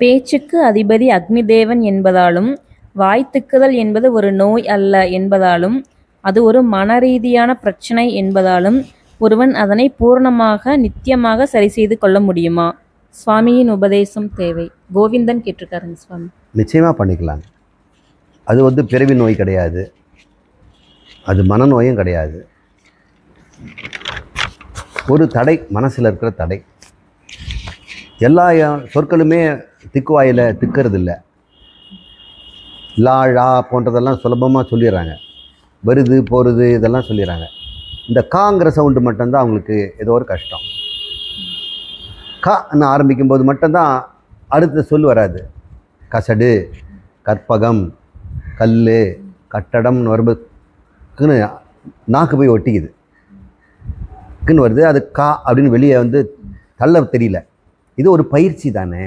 பேச்சுக்கு அதிபதி அக்னி தேவன் என்பதாலும், வாய் திக்குதல் என்பது ஒரு நோய் அல்ல என்பதாலும், அது ஒரு மனரீதியான பிரச்சினை என்பதாலும், ஒருவன் அதனை பூரணமாக, நித்தியமாக சரிசெய்து கொள்ள முடியுமா? சுவாமியின் உபதேசம் தேவை. கோவிந்தன் கேட்டிருக்காருங்க சுவாமி. நிச்சயமாக பண்ணிக்கலாங்க. அது பிறவி நோய் கிடையாது, அது மனநோயும் கிடையாது. ஒரு தடை, மனசில் இருக்கிற தடை. எல்லா சொற்களுமே திக்குவாயில் திக்கிறது இல்லை. லா ழா போன்றதெல்லாம் சுலபமாக சொல்லிடுறாங்க. வருது போகிறது இதெல்லாம் சொல்லிடுறாங்க. இந்த காங்கிற சவுண்டு மட்டும்தான் அவங்களுக்கு ஏதோ ஒரு கஷ்டம். கான்னு ஆரம்பிக்கும்போது மட்டும்தான் அடுத்த சொல் வராது. கசடு, கற்பகம், கல், கட்டடம்னு வரும்போதுக்குன்னு நாக்கு போய் ஒட்டிக்குதுக்குன்னு வருது. அது கா அப்படின்னு வெளியே தள்ள தெரியல. இது ஒரு பயிற்சி தானே.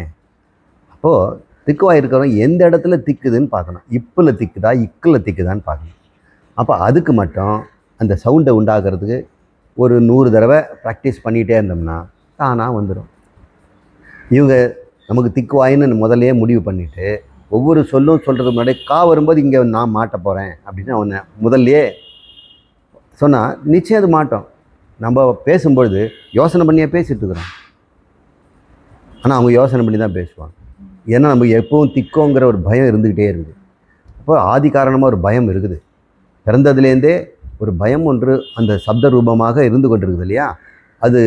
அப்போது திக்குவாய் இருக்கிறவங்க எந்த இடத்துல திக்குதுன்னு பார்க்கணும். இப்பில் திக்குதா இக்கில் திக்குதான்னு பார்க்கணும். அப்போ அதுக்கு மட்டும் அந்த சவுண்டை உண்டாகிறதுக்கு ஒரு 100 தடவை ப்ராக்டிஸ் பண்ணிகிட்டே இருந்தோம்னா தானாக வந்துடும். இவங்க நமக்கு திக்குவாயின்னு முதல்லையே முடிவு பண்ணிவிட்டு ஒவ்வொரு சொல்லும் சொல்கிறதுக்கு முன்னாடி கா வரும்போது இங்கே நான் மாட்ட போகிறேன் அப்படின்னு அவனை முதல்லையே சொன்னால் நிச்சயம் அது மாட்டோம். நம்ம பேசும்பொழுது யோசனை பண்ணியே பேசிகிட்டு இருக்கிறோம். ஆனால் அவங்க யோசனை பண்ணி தான் பேசுவாங்க. ஏன்னா நம்ம எப்பவும் திக்கோங்கிற ஒரு பயம் இருந்துக்கிட்டே இருக்குது. அப்போ ஆதி காரணமாக ஒரு பயம் இருக்குது. பிறந்ததுலேருந்தே ஒரு பயம் ஒன்று அந்த சப்த ரூபமாக இருந்து கொண்டிருக்குது இல்லையா? அது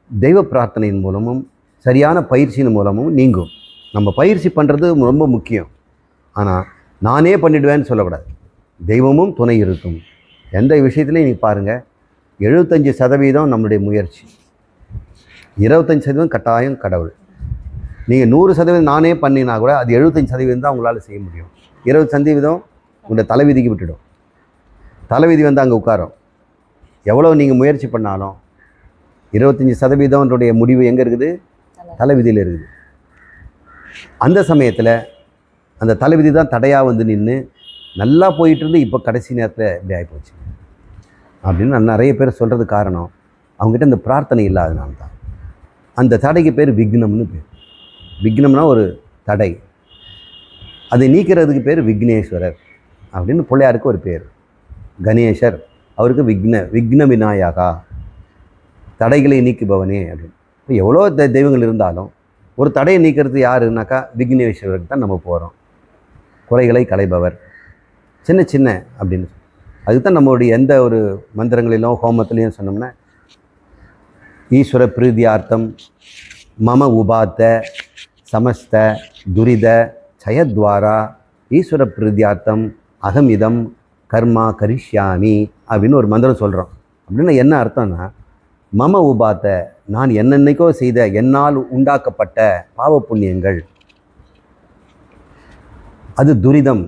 தெய்வ பிரார்த்தனையின் மூலமும் சரியான பயிற்சியின் மூலமும் நீங்கும். நம்ம பயிற்சி பண்ணுறது ரொம்ப முக்கியம். ஆனால் நானே பண்ணிவிடுவேன்னு சொல்லக்கூடாது. தெய்வமும் துணை இருக்கும். எந்த விஷயத்துலையும் நீங்கள் பாருங்கள், 75% நம்மளுடைய முயற்சி, 25% கட்டாயம் கடவுள். நீங்கள் 100% நானே பண்ணினா கூட அது 75% தான் உங்களால் செய்ய முடியும். 20% உங்களுடைய தலைவிதிக்கு விட்டுடும். தலைவிதி அங்கே உட்காரும். எவ்வளோ நீங்கள் முயற்சி பண்ணாலும் 25% முடிவு எங்கே இருக்குது? தலைவிதியில் இருக்குது. அந்த சமயத்தில் அந்த தலைவிதி தான் தடையாக நின்று நல்லா போயிட்டு இருந்து இப்போ கடைசி நேரத்தில் இப்படி ஆகிப்போச்சு அப்படின்னு நான் நிறைய பேர் சொல்கிறது காரணம் அவங்ககிட்ட இந்த பிரார்த்தனை இல்லாதனால தான். அந்த தடைக்கு பேர் விக்னம்னு பேர். விக்னம்னா ஒரு தடை. அதை நீக்கிறதுக்கு பேர் விக்னேஸ்வரர் அப்படின்னு பிள்ளையாருக்கு ஒரு பேர். கணேசர், அவருக்கு விக்ன விநாயகா, தடைகளை நீக்குபவனே அப்படின்னு. இப்போ எவ்வளோ தெய்வங்கள் இருந்தாலும் ஒரு தடையை நீக்கிறது யாருன்னாக்கா விக்னேஸ்வரருக்கு தான் நம்ம போகிறோம். குறைகளை களைபவர், சின்ன சின்ன அப்படின்னு. அதுக்கு தான் நம்மளுடைய எந்த ஒரு மந்திரங்களிலும் ஹோமத்திலையும் சொன்னோம்னா ஈஸ்வர பிரீதியார்த்தம் மம உபாத்த சமஸ்த துரித சயத்வாரா ஈஸ்வர பிரீதியார்த்தம் அகமிதம் கர்மா கரிஷ்யாமி அப்படின்னு ஒரு மந்திரம் சொல்கிறோம். அப்படின்னா என்ன அர்த்தம்னா, மம உபாத்த, நான் என்னென்னைக்கோ செய்த என்னால் உண்டாக்கப்பட்ட பாவ புண்ணியங்கள், அது துரிதம்,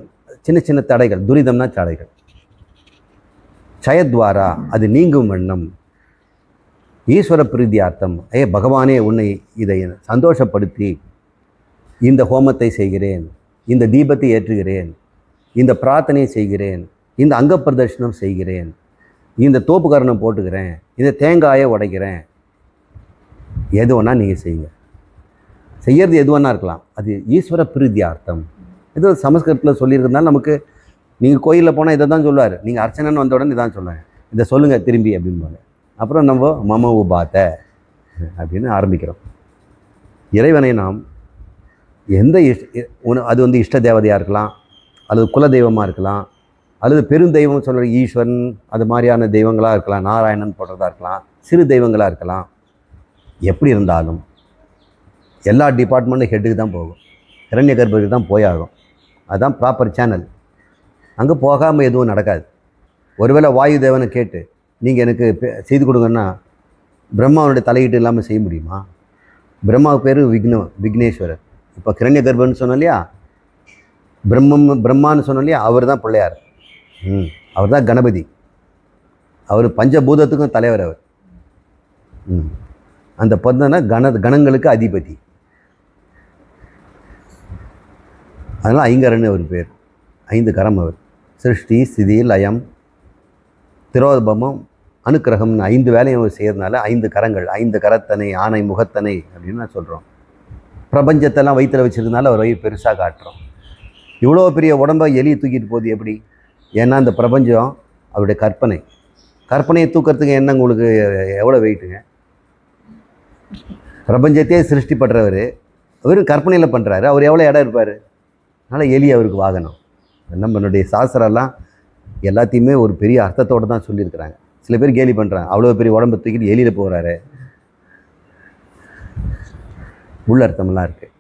சின்ன சின்ன தடைகள், துரிதம்னா தடைகள். சயத்வாரா, அது நீங்கும் வண்ணம். ஈஸ்வர பிரீதியார்த்தம், பகவானே உன்னை இதை சந்தோஷப்படுத்தி இந்த ஹோமத்தை செய்கிறேன், இந்த தீபத்தை ஏற்றுகிறேன், இந்த பிரார்த்தனை செய்கிறேன், இந்த அங்க பிரதர்ஷனம் செய்கிறேன், இந்த தோப்புக்கரணம் போட்டுக்கிறேன், இந்த தேங்காயை உடைக்கிறேன். எது வேணால் நீங்கள் செய்யுங்க. செய்கிறது எது வேணா இருக்கலாம். அது ஈஸ்வர பிரீதியார்த்தம். ஏதோ சமஸ்கிருதத்தில் சொல்லியிருக்கிறதுனால நமக்கு, நீங்கள் கோயிலில் போனால் இதை தான் சொல்லுவார். நீங்கள் அர்ச்சனைன்னு வந்த உடனே இதான் சொல்லுவாங்க, இதை சொல்லுங்கள் திரும்பி அப்படின்பாங்க. அப்புறம் நம்ம மம உபாத்த அப்படின்னு ஆரம்பிக்கிறோம். இறைவனை நாம் எந்த அது இஷ்ட தேவதையாக இருக்கலாம், அல்லது குல தெய்வமாக இருக்கலாம், அல்லது பெருந்தெய்வம் சொல்கிற ஈஸ்வரன், அது மாதிரியான தெய்வங்களாக இருக்கலாம், நாராயணன் போடுறதா இருக்கலாம், சிறு தெய்வங்களாக இருக்கலாம். எப்படி இருந்தாலும் எல்லா டிபார்ட்மெண்ட்டும் ஹெட்டுக்கு தான் போகும், இரண்ய கர்ப்பருக்கு தான் போயாகும். அதுதான் ப்ராப்பர் சேனல். அங்கே போகாமல் எதுவும் நடக்காது. ஒருவேளை வாயு தேவனை கேட்டு நீங்கள் எனக்கு செய்து கொடுங்கன்னா பிரம்மாவனுடைய தலையீட்டு இல்லாமல் செய்ய முடியுமா? பிரம்மாவுக்கு பேர் விக்னேஸ்வரர். இப்போ கிரண்ய கர்ப்பன்னு சொன்னோம் இல்லையா, பிரம்மான்னு சொன்னோம் இல்லையா, அவர் தான் பிள்ளையார். அவர் தான் கணபதி. அவர் பஞ்சபூதத்துக்கும் தலைவர். அவர் அந்த பந்தனா கணங்களுக்கு அதிபதி. அதனால் ஐங்கரன்னு அவர் பேர். 5 கரம் அவர். சிருஷ்டி, ஸ்திதி, லயம், திரோபமம், அனுக்கிரகம்னு 5 வேலையும் அவர் செய்யறதுனால 5 கரங்கள், 5 கரத்தனை ஆனை முகத்தனை அப்படின்னு நான் சொல்கிறோம். பிரபஞ்சத்தெல்லாம் வயிற்றில் வச்சுருந்தனால அவர் வயிறு பெருசாக காட்டுறோம். இவ்வளோ பெரிய உடம்பை எலி தூக்கிட்டு போகுது எப்படி? ஏன்னா அந்த பிரபஞ்சம் அவருடைய கற்பனையை தூக்கிறதுக்கு என்ன உங்களுக்கு எவ்வளோ வெயிட்டுங்க? பிரபஞ்சத்தையே சிருஷ்டி பண்ணுறவர் வெறும் கற்பனையில் பண்ணுறாரு, அவர் எவ்வளோ இடம் இருப்பார்? அதனால் எலி அவருக்கு வாகனம். நம்மளுடைய சாஸ்திரம்லாம் எல்லாத்தையுமே ஒரு பெரிய அர்த்தத்தோடு தான் சொல்லியிருக்கிறாங்க. சில பேர் கேலி பண்ணுறாங்க, அவ்வளோ பெரிய உடம்பை தூக்கிட்டு எலியில் போகிறாரு. உள்ளர்த்தமெல்லாம் இருக்குது.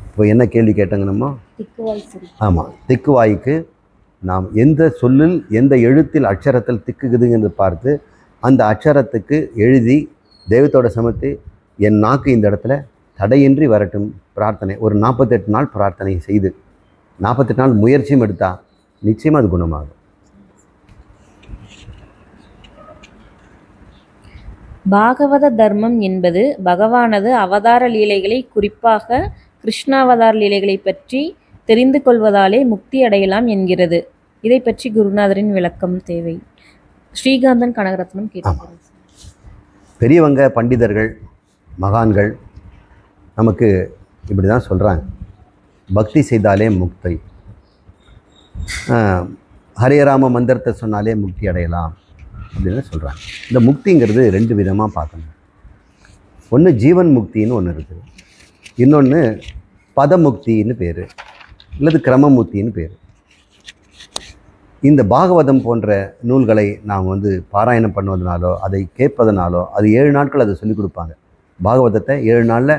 இப்போ என்ன கேள்வி கேட்டாங்க நம்ம? ஆமாம், திக்குவாய்க்கு நாம் எந்த சொல்லில் எந்த எழுத்தில் அக்ஷரத்தில் திக்குகுதுங்கிறது பார்த்து அந்த அக்ஷரத்துக்கு எழுதி தெய்வத்தோட சமத்து என் நாக்கு இந்த இடத்துல தடையின்றி வரட்டும் பிரார்த்தனை, ஒரு 48 நாள் பிரார்த்தனை செய்து 48 நாள் முயற்சியும் எடுத்தால் நிச்சயமாக அது குணமாகும். பாகவத தர்மம் என்பது பகவானது அவதார லீலைகளை, குறிப்பாக கிருஷ்ணாவதார லீலைகளை பற்றி தெரிந்து கொள்வதாலே முக்தி அடையலாம் என்கிறது. இதை பற்றி குருநாதரின் விளக்கம் தேவை. ஸ்ரீகாந்தன் கனகரத்னம் கேட்டார். பெரியவங்க, பண்டிதர்கள், மகான்கள் நமக்கு இப்படி தான் சொல்கிறாங்க, பக்தி செய்தாலே முக்தி, ஹரேராம மந்திரத்தை சொன்னாலே முக்தி அடையலாம் அப்படின்னு சொல்கிறாங்க. இந்த முக்திங்கிறது 2 விதமாக பார்க்கணும். ஒன்று ஜீவன் முக்தின்னு ஒன்று இருக்குது, இன்னொன்று பதமுக்தின்னு பேர், அல்லது கிரமமுக்தின்னு பேர். இந்த பாகவதம் போன்ற நூல்களை நாம் பாராயணம் பண்ணுவதனாலோ அதை கேட்பதனாலோ அது 7 நாட்கள் அதை சொல்லிக் கொடுப்பாங்க. பாகவதத்தை 7 நாளில்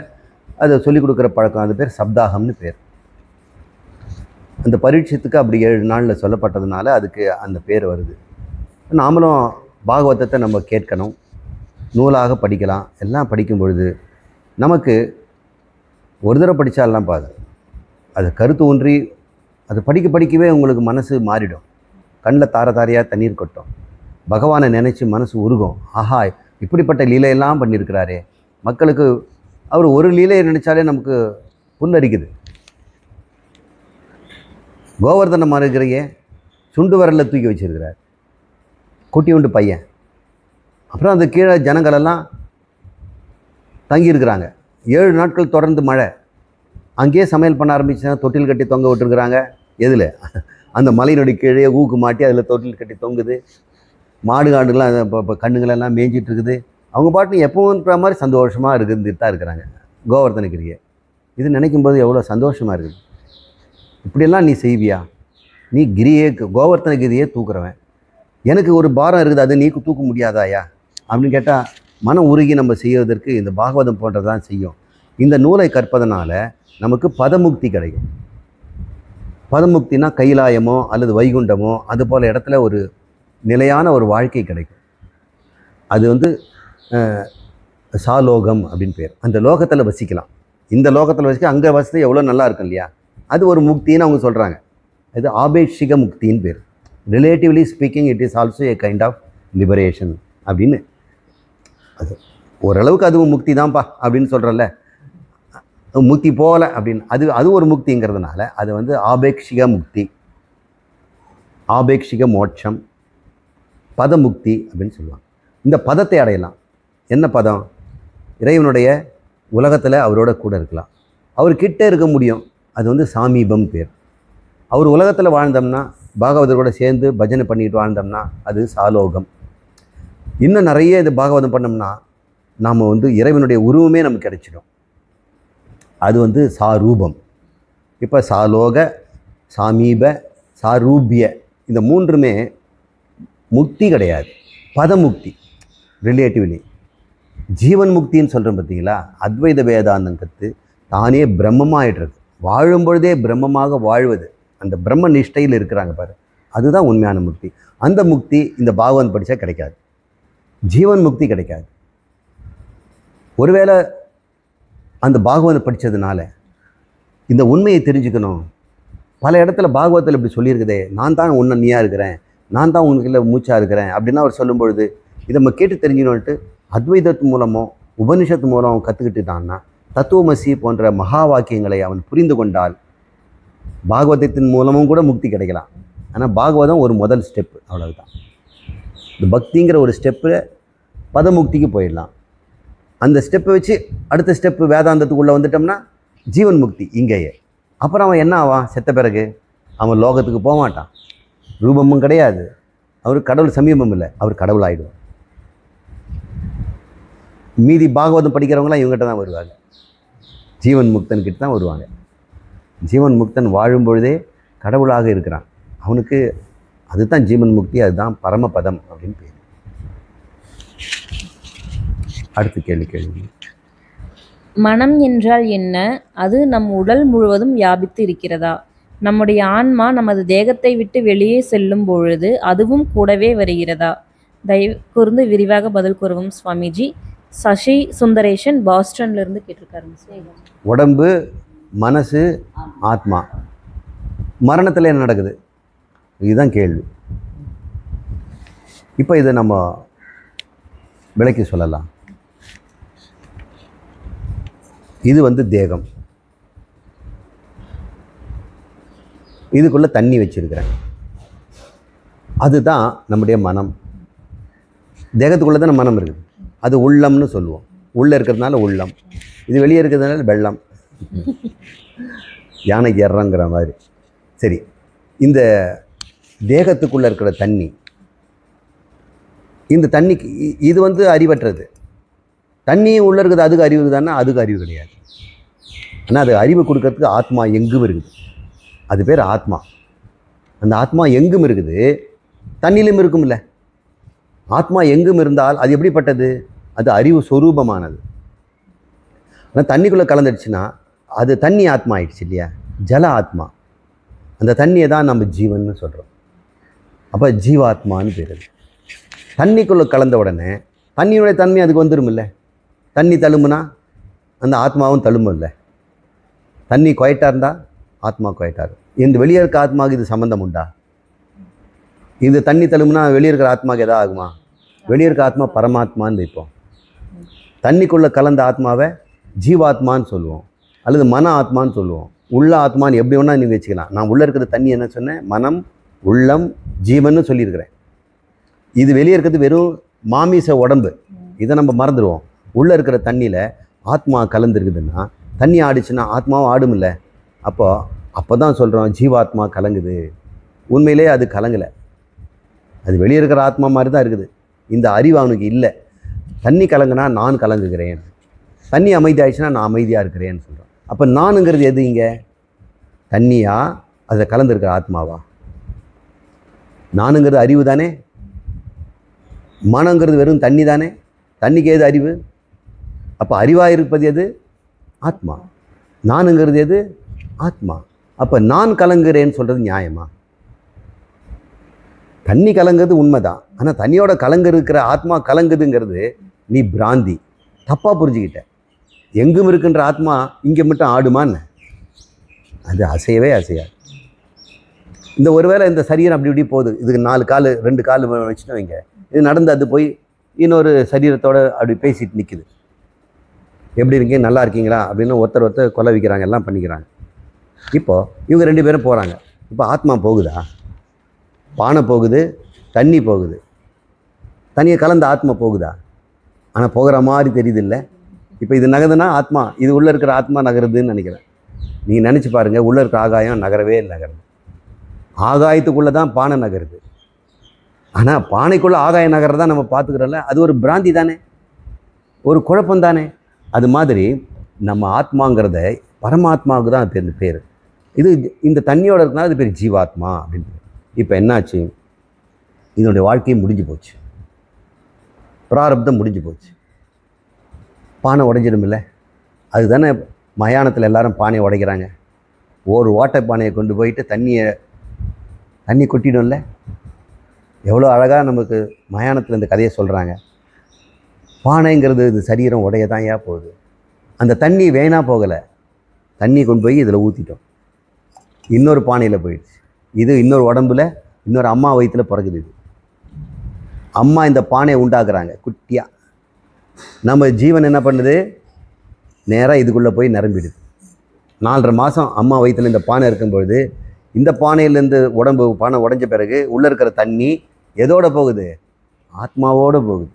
அதை சொல்லிக் கொடுக்குற பழக்கம், அது பேர் சப்தாகம்னு பேர். அந்த பரீட்சத்துக்கு அப்படி 7 நாளில் சொல்லப்பட்டதுனால அதுக்கு அந்த பேர் வருது. நாமளும் பாகவதத்தை நம்ம கேட்கணும், நூலாக படிக்கலாம். எல்லாம் படிக்கும் பொழுது நமக்கு ஒரு தடவை படித்தாலாம் பாது, அது கருத்து ஒன்றி அது படிக்கவே உங்களுக்கு மனசு மாறிடும். கண்ணில் தாரையாக தண்ணீர் கொட்டும், பகவானை நினச்சி மனசு உருகும். ஆஹா, இப்படிப்பட்ட லீலையெல்லாம் பண்ணியிருக்கிறாரே. மக்களுக்கு அவர் ஒரு லீலையை நினச்சாலே நமக்கு புல்லரிக்குது. கோவர்தனம் இருக்கிறையே சுண்டு வரலில் தூக்கி வச்சிருக்கிறார், குட்டி உண்டு பையன். அப்புறம் அந்த கீழே ஜனங்களெல்லாம் தங்கியிருக்கிறாங்க. 7 நாட்கள் தொடர்ந்து மழை. அங்கேயே சமையல் பண்ண ஆரம்பிச்சுன்னா தொட்டில் கட்டி தொங்க விட்டுருக்குறாங்க. எதில்? அந்த மலையினுடைய கீழே ஊக்கு மாட்டி அதில் தொட்டில் கட்டி தொங்குது. மாடு ஆடுகள்லாம் இப்போ கண்ணுங்களெல்லாம் மேய்ஞ்சிட்டு இருக்குது. அவங்க பாட்டு எப்போன்ற மாதிரி சந்தோஷமாக இருந்துட்டு தான் இருக்கிறாங்க கோவர்தனகிரியை. இது நினைக்கும்போது எவ்வளோ சந்தோஷமாக இருக்குது. இப்படியெல்லாம் நீ செய்வியா? நீ கோவர்தனகிரியே தூக்குறவன், எனக்கு ஒரு பாரம் இருக்குது, அது நீ தூக்க முடியாதாயா அப்படின்னு கேட்டால் மனம் உருகி நம்ம செய்வதற்கு இந்த பாகவதம் போன்றதான் செய்யும். இந்த நூலை கற்பதனால நமக்கு பதமுக்தி கிடைக்கும். பதமுக்தினா கைலாயமோ அல்லது வைகுண்டமோ அது போல் இடத்துல ஒரு நிலையான ஒரு வாழ்க்கை கிடைக்கும். அது சாலோகம் அப்படின்னு பேர். அந்த லோகத்தில் வசிக்கலாம். இந்த லோகத்தில் வசிக்க அங்கே வசதி எவ்வளோ நல்லா இருக்கும் இல்லையா? அது ஒரு முக்தின்னு அவங்க சொல்கிறாங்க. இது ஆபேட்சிக முக்தின்னு பேர். Relatively speaking it is also a kind of liberation அப்படின்னு. அது ஓரளவுக்கு அதுவும் முக்தி தான்ப்பா அப்படின்னு சொல்கிறல்ல, முக்தி போகலை அப்படின்னு அது ஒரு முக்திங்கிறதுனால அது ஆபேட்சிக முக்தி, ஆபேட்சிக மோட்சம், பதமுக்தி அப்படின்னு சொல்லுவாங்க. இந்த பதத்தை அடையலாம். என்ன பதம்? இறைவனுடைய உலகத்தில் அவரோட கூட இருக்கலாம், அவர்கிட்ட இருக்க முடியும். அது சாமீபம் பேர். அவர் உலகத்தில் வாழ்ந்தோம்னா, பாகவதரோட சேர்ந்து பஜனை பண்ணிட்டு வாழ்ந்தோம்னா அது சாலோகம். இன்னும் நிறைய இது பாகவதம் பண்ணோம்னா நாம் இறைவனுடைய உருவமே நமக்கு கிடைச்சிடும். அது சாரூபம். இப்போ சாலோக, சாமீப, சாரூபிய இந்த 3மே முக்தி கிடையாது, பதமுக்தி. ரிலேட்டிவ்லி ஜீவன் முக்தின்னு சொல்கிறோம் பார்த்தீங்களா? அத்வைத வேதாந்தம் கற்று தானே பிரம்மமாகிடுறது, வாழும் பொழுதே பிரம்மமாக வாழ்வது, அந்த பிரம்ம நிஷ்டையில் இருக்கிறாங்க பாரு, அதுதான் உண்மையான முக்தி. அந்த முக்தி இந்த பாகவதம் படித்தா கிடைக்காது, ஜீவன் முக்தி கிடைக்காது. ஒருவேளை அந்த பாகவதம் படித்ததுனால இந்த உண்மையை தெரிஞ்சுக்கணும். பல இடத்துல பாகவதத்தில் இப்படி சொல்லியிருக்குதே, நான் தான் உன்னியாக இருக்கிறேன், நான் தான் உனக்குள்ள மூச்சாக இருக்கிறேன் அப்படின்னு அவர் சொல்லும் பொழுது இதை நம்ம கேட்டு தெரிஞ்சுக்கணுன்ட்டு அத்வைதத்து மூலமோ உபனிஷத்து மூலம் கற்றுக்கிட்டுட்டான்னா, தத்துவமசி போன்ற மகா வாக்கியங்களை அவன் புரிந்து கொண்டால் பாகவதத்தின் மூலமும் கூட முக்தி கிடைக்கலாம். ஆனால் பாகவதம் ஒரு முதல் ஸ்டெப்பு, அவ்வளவுதான். இந்த பக்திங்கிற ஒரு ஸ்டெப்பில் பதமுக்திக்கு போயிடலாம். அந்த ஸ்டெப்பை வச்சு அடுத்த ஸ்டெப்பு வேதாந்தத்துக்குள்ளே வந்துட்டோம்னா ஜீவன் முக்தி இங்கேயே. அப்புறம் அவன் என்ன ஆவான்? செத்த பிறகு அவன் லோகத்துக்கு போக மாட்டான், ரூபமும் கிடையாது, அவர் கடவுள் சமீபம் இல்லை, அவர் கடவுள் ஆகிடுவார். மீதி பாகவதம் படிக்கிறவங்களாம் இவங்ககிட்ட தான் வருவாங்க, ஜீவன் முக்தன்கிட்ட தான் வருவாங்க. ஜீவன் முக்தன் வாழும் பொழுதே கடவுளாக இருக்கிறான், அவனுக்கு அதுதான் ஜீவன் முக்தி, அதுதான் பரமபதம் அப்படின்னு பேர். அடுத்த கேள்வி. மனம் என்றால் என்ன? அது நம் உடல் முழுவதும் வியாபித்து இருக்கிறதா? நம்முடைய ஆன்மா நமது தேகத்தை விட்டு வெளியே செல்லும் பொழுது அதுவும் கூடவே வருகிறதா? தயவு கூர்ந்து விரிவாக பதில் கூறவும் சுவாமிஜி. சசி சுந்தரேஷன் பாஸ்டன்ல இருந்து கேட்டிருக்காருங்க. உடம்பு, மனசு, ஆத்மா, மரணத்தில் என்ன நடக்குது? இதுதான் கேள்வி. இப்போ இதை நம்ம விளக்கி சொல்லலாம். இது தேகம், இதுக்குள்ளே தண்ணி வச்சிருக்கிறேன், அதுதான் நம்முடைய மனம். தேகத்துக்குள்ளே தான் மனம் இருக்குது, அது உள்ளம்னு சொல்லுவோம். உள்ளே இருக்கிறதுனால உள்ளம், இது வெளியே இருக்கிறதுனால வெள்ளம், யானைக்கு ஏறங்கிற மாதிரி. சரி, இந்த தேகத்துக்குள்ளே இருக்கிற தண்ணி, இந்த தண்ணிக்கு இது அறிவற்றது. தண்ணி உள்ளே இருக்குது, அதுக்கு அறிவு தானே? அதுக்கு அறிவு கிடையாது. ஆனால் அது அறிவு கொடுக்கறதுக்கு ஆத்மா எங்கும் இருக்குது, அது பேர் ஆத்மா. அந்த ஆத்மா எங்கும் இருக்குது, தண்ணியிலும் இருக்கும்ல. ஆத்மா எங்கும் இருந்தால் அது எப்படிப்பட்டது? அது அறிவு சொரூபமானது. ஆனால் தண்ணிக்குள்ளே கலந்துடுச்சுன்னா அது தண்ணி ஆத்மா ஆயிடுச்சு இல்லையா, ஜல ஆத்மா. அந்த தண்ணியை தான் நம்ம ஜீவன்னு சொல்கிறோம். அப்போ ஜீவாத்மான்னு பேர். தண்ணிக்குள்ளே கலந்த உடனே தண்ணியுடைய தன்மை அதுக்கு வந்துடும் இல்லை. தண்ணி தழும்புனா அந்த ஆத்மாவும் தழும்பும் இல்லை. தண்ணி குவைட்டாக இருந்தால் ஆத்மா குவைட்டாக இருக்கும். இந்த வெளியே இருக்க ஆத்மாவுக்கு இது சம்மந்தம் உண்டா? இது தண்ணி தழும்புனா வெளியே இருக்கிற ஆத்மாவுக்கு எதாவது ஆகுமா? வெளியே இருக்க ஆத்மா பரமாத்மான்னு வைப்போம். தண்ணிக்குள்ளே கலந்த ஆத்மாவை ஜீவாத்மான்னு சொல்லுவோம், அல்லது மன ஆத்மான்னு சொல்லுவோம். உள்ள ஆத்மான்னு எப்படி வேணால் நீங்கள் வச்சுக்கலாம். நான் உள்ளே இருக்கிற தண்ணி என்ன சொன்னேன்? மனம், உள்ளம், ஜீவன்னு சொல்லியிருக்கிறேன். இது வெளியே இருக்கிறது வெறும் மாமிச உடம்பு, இதை நம்ம மறந்துடுவோம். உள்ளே இருக்கிற தண்ணியில் ஆத்மா கலந்துருக்குதுன்னா, தண்ணி ஆடிச்சுன்னா ஆத்மாவும் ஆடும் இல்லை. அப்போ தான் சொல்கிறோம் ஜீவாத்மா கலங்குது. உண்மையிலே அது கலங்கலை, அது வெளியே இருக்கிற ஆத்மா மாதிரி தான் இருக்குது. இந்த அறிவு அவனுக்கு இல்லை. தண்ணி கலங்குனா நான் கலங்குகிறேன், தண்ணி அமைதி ஆயிடுச்சுன்னா நான் அமைதியாக இருக்கிறேன்னு சொல்கிறோம். அப்போ நானுங்கிறது எது இங்கே? தண்ணியா, அதில் கலந்துருக்கிற ஆத்மாவா? நானுங்கிறது அறிவு தானே, மனங்கிறது வெறும் தண்ணி தானே. தண்ணிக்கு எது அறிவு? அப்போ அறிவாக இருப்பது எது? ஆத்மா. நானுங்கிறது எது? ஆத்மா. அப்போ நான் கலங்குறேன்னு சொல்கிறது நியாயமா? தண்ணி கலங்குறது உண்மைதான், ஆனால் தண்ணியோட கலங்கு இருக்கிற ஆத்மா கலங்குதுங்கிறது நீ பிராந்தி, தப்பாக புரிஞ்சுக்கிட்ட. எங்கும் இருக்கின்ற ஆத்மா இங்கே மட்டும் ஆடுமான்னு? அது அசையவே அசையாது. இந்த ஒருவேளை இந்த சரீரம் அப்படி இப்படி போகுது, இதுக்கு 4 கால் 2 கால் வச்சுட்டு வைங்க, இது நடந்து அது போய் இன்னொரு சரீரத்தோடு அப்படி பேசிட்டு நிற்குது. எப்படி இருக்கீங்க, நல்லா இருக்கீங்களா அப்படின்னு ஒருத்தர் கொலை வைக்கிறாங்க, எல்லாம் பண்ணிக்கிறாங்க. இப்போது இவங்க 2 பேரும் போகிறாங்க. இப்போ ஆத்மா போகுதா? பானை போகுது, தண்ணி போகுது, தண்ணியை கலந்த ஆத்மா போகுதா? ஆனால் போகிற மாதிரி தெரியுது இல்லை. இப்போ இது நகருதுன்னா ஆத்மா, இது உள்ளே இருக்கிற ஆத்மா நகருதுன்னு நினைக்கிறேன். நீங்கள் நினச்சி பாருங்கள், உள்ளே இருக்கிற ஆகாயம் நகரவே நகருது. ஆகாயத்துக்குள்ளே தான் பானை நகருது. ஆனால் பானைக்குள்ளே ஆகாயம் நகரதான் நம்ம பார்த்துக்கிறோம்ல, அது ஒரு பிராந்தி தானே, ஒரு குழப்பம் தானே. அது மாதிரி நம்ம ஆத்மாங்கிறத பரமாத்மாவுக்கு தான் அது பேர். இது இந்த தண்ணியோட இருக்குன்னா அது பேர் ஜீவாத்மா அப்படின்னு. இப்போ என்னாச்சு? இதனுடைய வாழ்க்கையும் முடிஞ்சு போச்சு, பிராரப்தம் முடிஞ்சு போச்சு. பானை உடைஞ்சிடும் இல்லை, அதுதானே மயானத்தில் எல்லாரும் பானையை உடைக்கிறாங்க. ஒரு ஓட்டை பானையை கொண்டு போயிட்டு தண்ணி கொட்டிடும்ல. எவ்வளோ அழகாக நமக்கு மயானத்தில் இந்த கதையை சொல்கிறாங்க. பானைங்கிறது இது சரீரம் உடைய தான் ஏன் போகுது. அந்த தண்ணி வேணால் போகலை, தண்ணி கொண்டு போய் இதில் ஊற்றிட்டோம், இன்னொரு பானையில் போயிடுச்சு. இது இன்னொரு உடம்புல இன்னொரு அம்மா வயிற்றில் பிறகுது. இது அம்மா இந்த பானையை உண்டாக்குறாங்க குட்டியாக. நம்ம ஜீவன் என்ன பண்ணுது? நேராக இதுக்குள்ளே போய் நிரம்பிடுது. 4.5 மாதம் அம்மா வயிற்றில் இந்த பானை இருக்கும்பொழுது, இந்த பானையிலேருந்து பானை உடைஞ்ச பிறகு உள்ளே இருக்கிற தண்ணி எதோடு போகுது? ஆத்மாவோடு போகுது.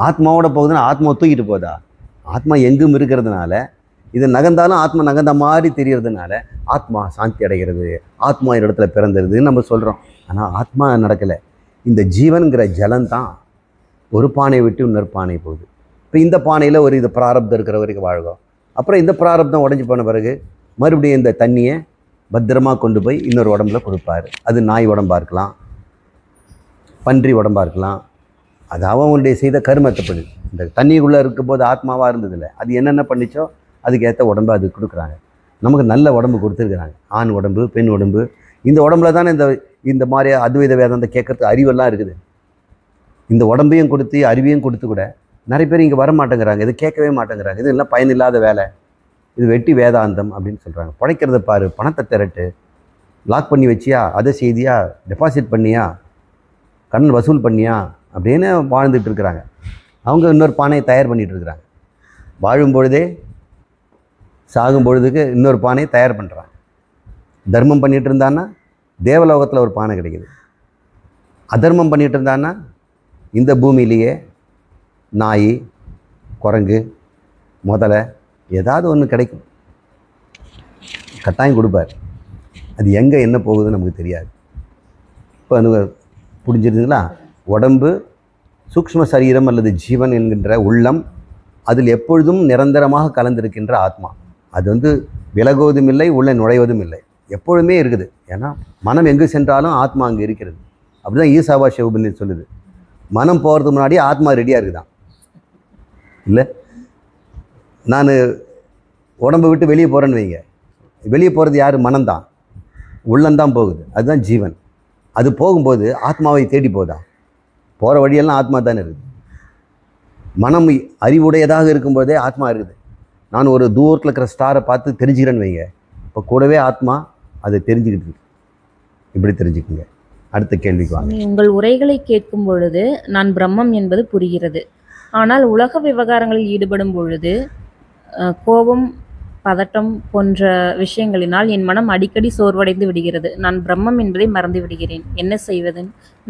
ஆத்மாவோட போகுதுன்னா ஆத்மா தூக்கிட்டு போதா? ஆத்மா எங்கும் இருக்கிறதுனால, இது நகர்ந்தாலும் ஆத்மா நகர்ந்த மாதிரி தெரியறதுனால ஆத்மா சாந்தி அடைகிறது, ஆத்மா ஒரு இடத்துல பிறந்துருதுன்னு நம்ம சொல்கிறோம். ஆனால் ஆத்மா நடக்கலை. இந்த ஜீவனுங்கிற ஜலந்தான் ஒரு பானையை விட்டு இன்னொரு பானை போகுது. இப்போ இந்த பானையில் ஒரு இது பிராரப்தம் இருக்கிற வரைக்கும் வாழ்கிறோம். அப்புறம் இந்த பிராரப்தம் உடஞ்சி போன பிறகு மறுபடியும் இந்த தண்ணியை பத்திரமா கொண்டு போய் இன்னொரு உடம்புல கொடுப்பார். அது நாய் உடம்பாக இருக்கலாம், பன்றி உடம்பாக இருக்கலாம். அது அவனுடைய செய்த கருமத்தைப்படி. இந்த தண்ணிக்குள்ளே இருக்கும்போது ஆத்மாவாக இருந்ததில்லை, அது என்னென்ன பண்ணிச்சோ அதுக்கேற்ற உடம்பு அது கொடுக்குறாங்க. நமக்கு நல்ல உடம்பு கொடுத்துருக்குறாங்க, ஆண் உடம்பு, பெண் உடம்பு. இந்த உடம்புல தானே இந்த மாதிரி அத்வைத வேதாந்தம் கேட்கறதுக்கு அறிவெல்லாம் இருக்குது. இந்த உடம்பையும் கொடுத்து அறிவையும் கொடுத்து கூட நிறைய பேர் இங்கே வர மாட்டேங்கிறாங்க, இது கேட்கவே மாட்டேங்கிறாங்க. இது எல்லாம் பயனில்லாத வேலை, இது வெட்டி வேதாந்தம் அப்படின்னு சொல்கிறாங்க. படைக்கிறத பாரு, பணத்தை திரட்டு, லாக் பண்ணி வச்சியா, அதை செய்தியா, டெபாசிட் பண்ணியா, கடன் வசூல் பண்ணியா அப்படின்னு வாழ்ந்துட்டு இருக்கிறாங்க. அவங்க இன்னொரு பானையை தயார் பண்ணிகிட்டு இருக்கிறாங்க. வாழும் பொழுதே சாகும் பொழுதுக்கு இன்னொரு பானையை தயார் பண்ணுறாங்க. தர்மம் பண்ணிகிட்டு இருந்தான்னா தேவலோகத்தில் ஒரு பானை கிடைக்குது. அதர்மம் பண்ணிகிட்டு இருந்தான்னா இந்த பூமியிலேயே நாய், குரங்கு, முதலை ஏதாவது ஒன்று கிடைக்கும், கட்டாயம் கொடுப்பார். அது எங்கே என்ன போகுதுன்னு நமக்கு தெரியாது. இப்போ அது புரிஞ்சிருந்துங்களா? உடம்பு, சூக்ஷ்ம சரீரம் அல்லது ஜீவன் என்கின்ற உள்ளம், அதில் எப்பொழுதும் நிரந்தரமாக கலந்திருக்கின்ற ஆத்மா. அது விலகுவதும் இல்லை, உள்ளே நுழைவதும் இல்லை, எப்பொழுதுமே இருக்குது. ஏன்னா மனம் எங்கு சென்றாலும் ஆத்மா அங்கே இருக்கிறது. அப்படி தான் ஈசாவா சிவபுண்ணி சொல்லுது. மனம் போகிறதுக்கு முன்னாடி ஆத்மா ரெடியாக இருக்குதான். இல்லை, நான் உடம்பை விட்டு வெளியே போகிறேன்னு வைங்க, வெளியே போகிறது யார்? மனம்தான், உள்ளந்தான் போகுது, அதுதான் ஜீவன். அது போகும்போது ஆத்மாவை தேடி போதா? போகிற வழியெல்லாம் ஆத்மா தானே இருக்குது. மனம் அறிவுடையதாக இருக்கும்போதே ஆத்மா இருக்குது. நான் ஒரு தூரத்தில் இருக்கிற ஸ்டாரை பார்த்து தெரிஞ்சுக்கிறேன்னு வைங்க, இப்போ கூடவே ஆத்மா அதை தெரிஞ்சுக்கிட்டு இருக்கு. இப்படி தெரிஞ்சுக்குங்க. அடுத்த கேள்விக்கு வாங்க. உங்கள் உரைகளை கேட்கும் பொழுது நான் பிரம்மம் என்பது புரிகிறது. ஆனால் உலக விவகாரங்களில் ஈடுபடும் பொழுது கோபம், பதட்டம் போன்ற விஷயங்களினால் என் மனம் அடிக்கடி சோர்வடைந்து விடுகிறது. நான் பிரம்மம் என்பதை மறந்து விடுகிறேன். என்ன செய்வது?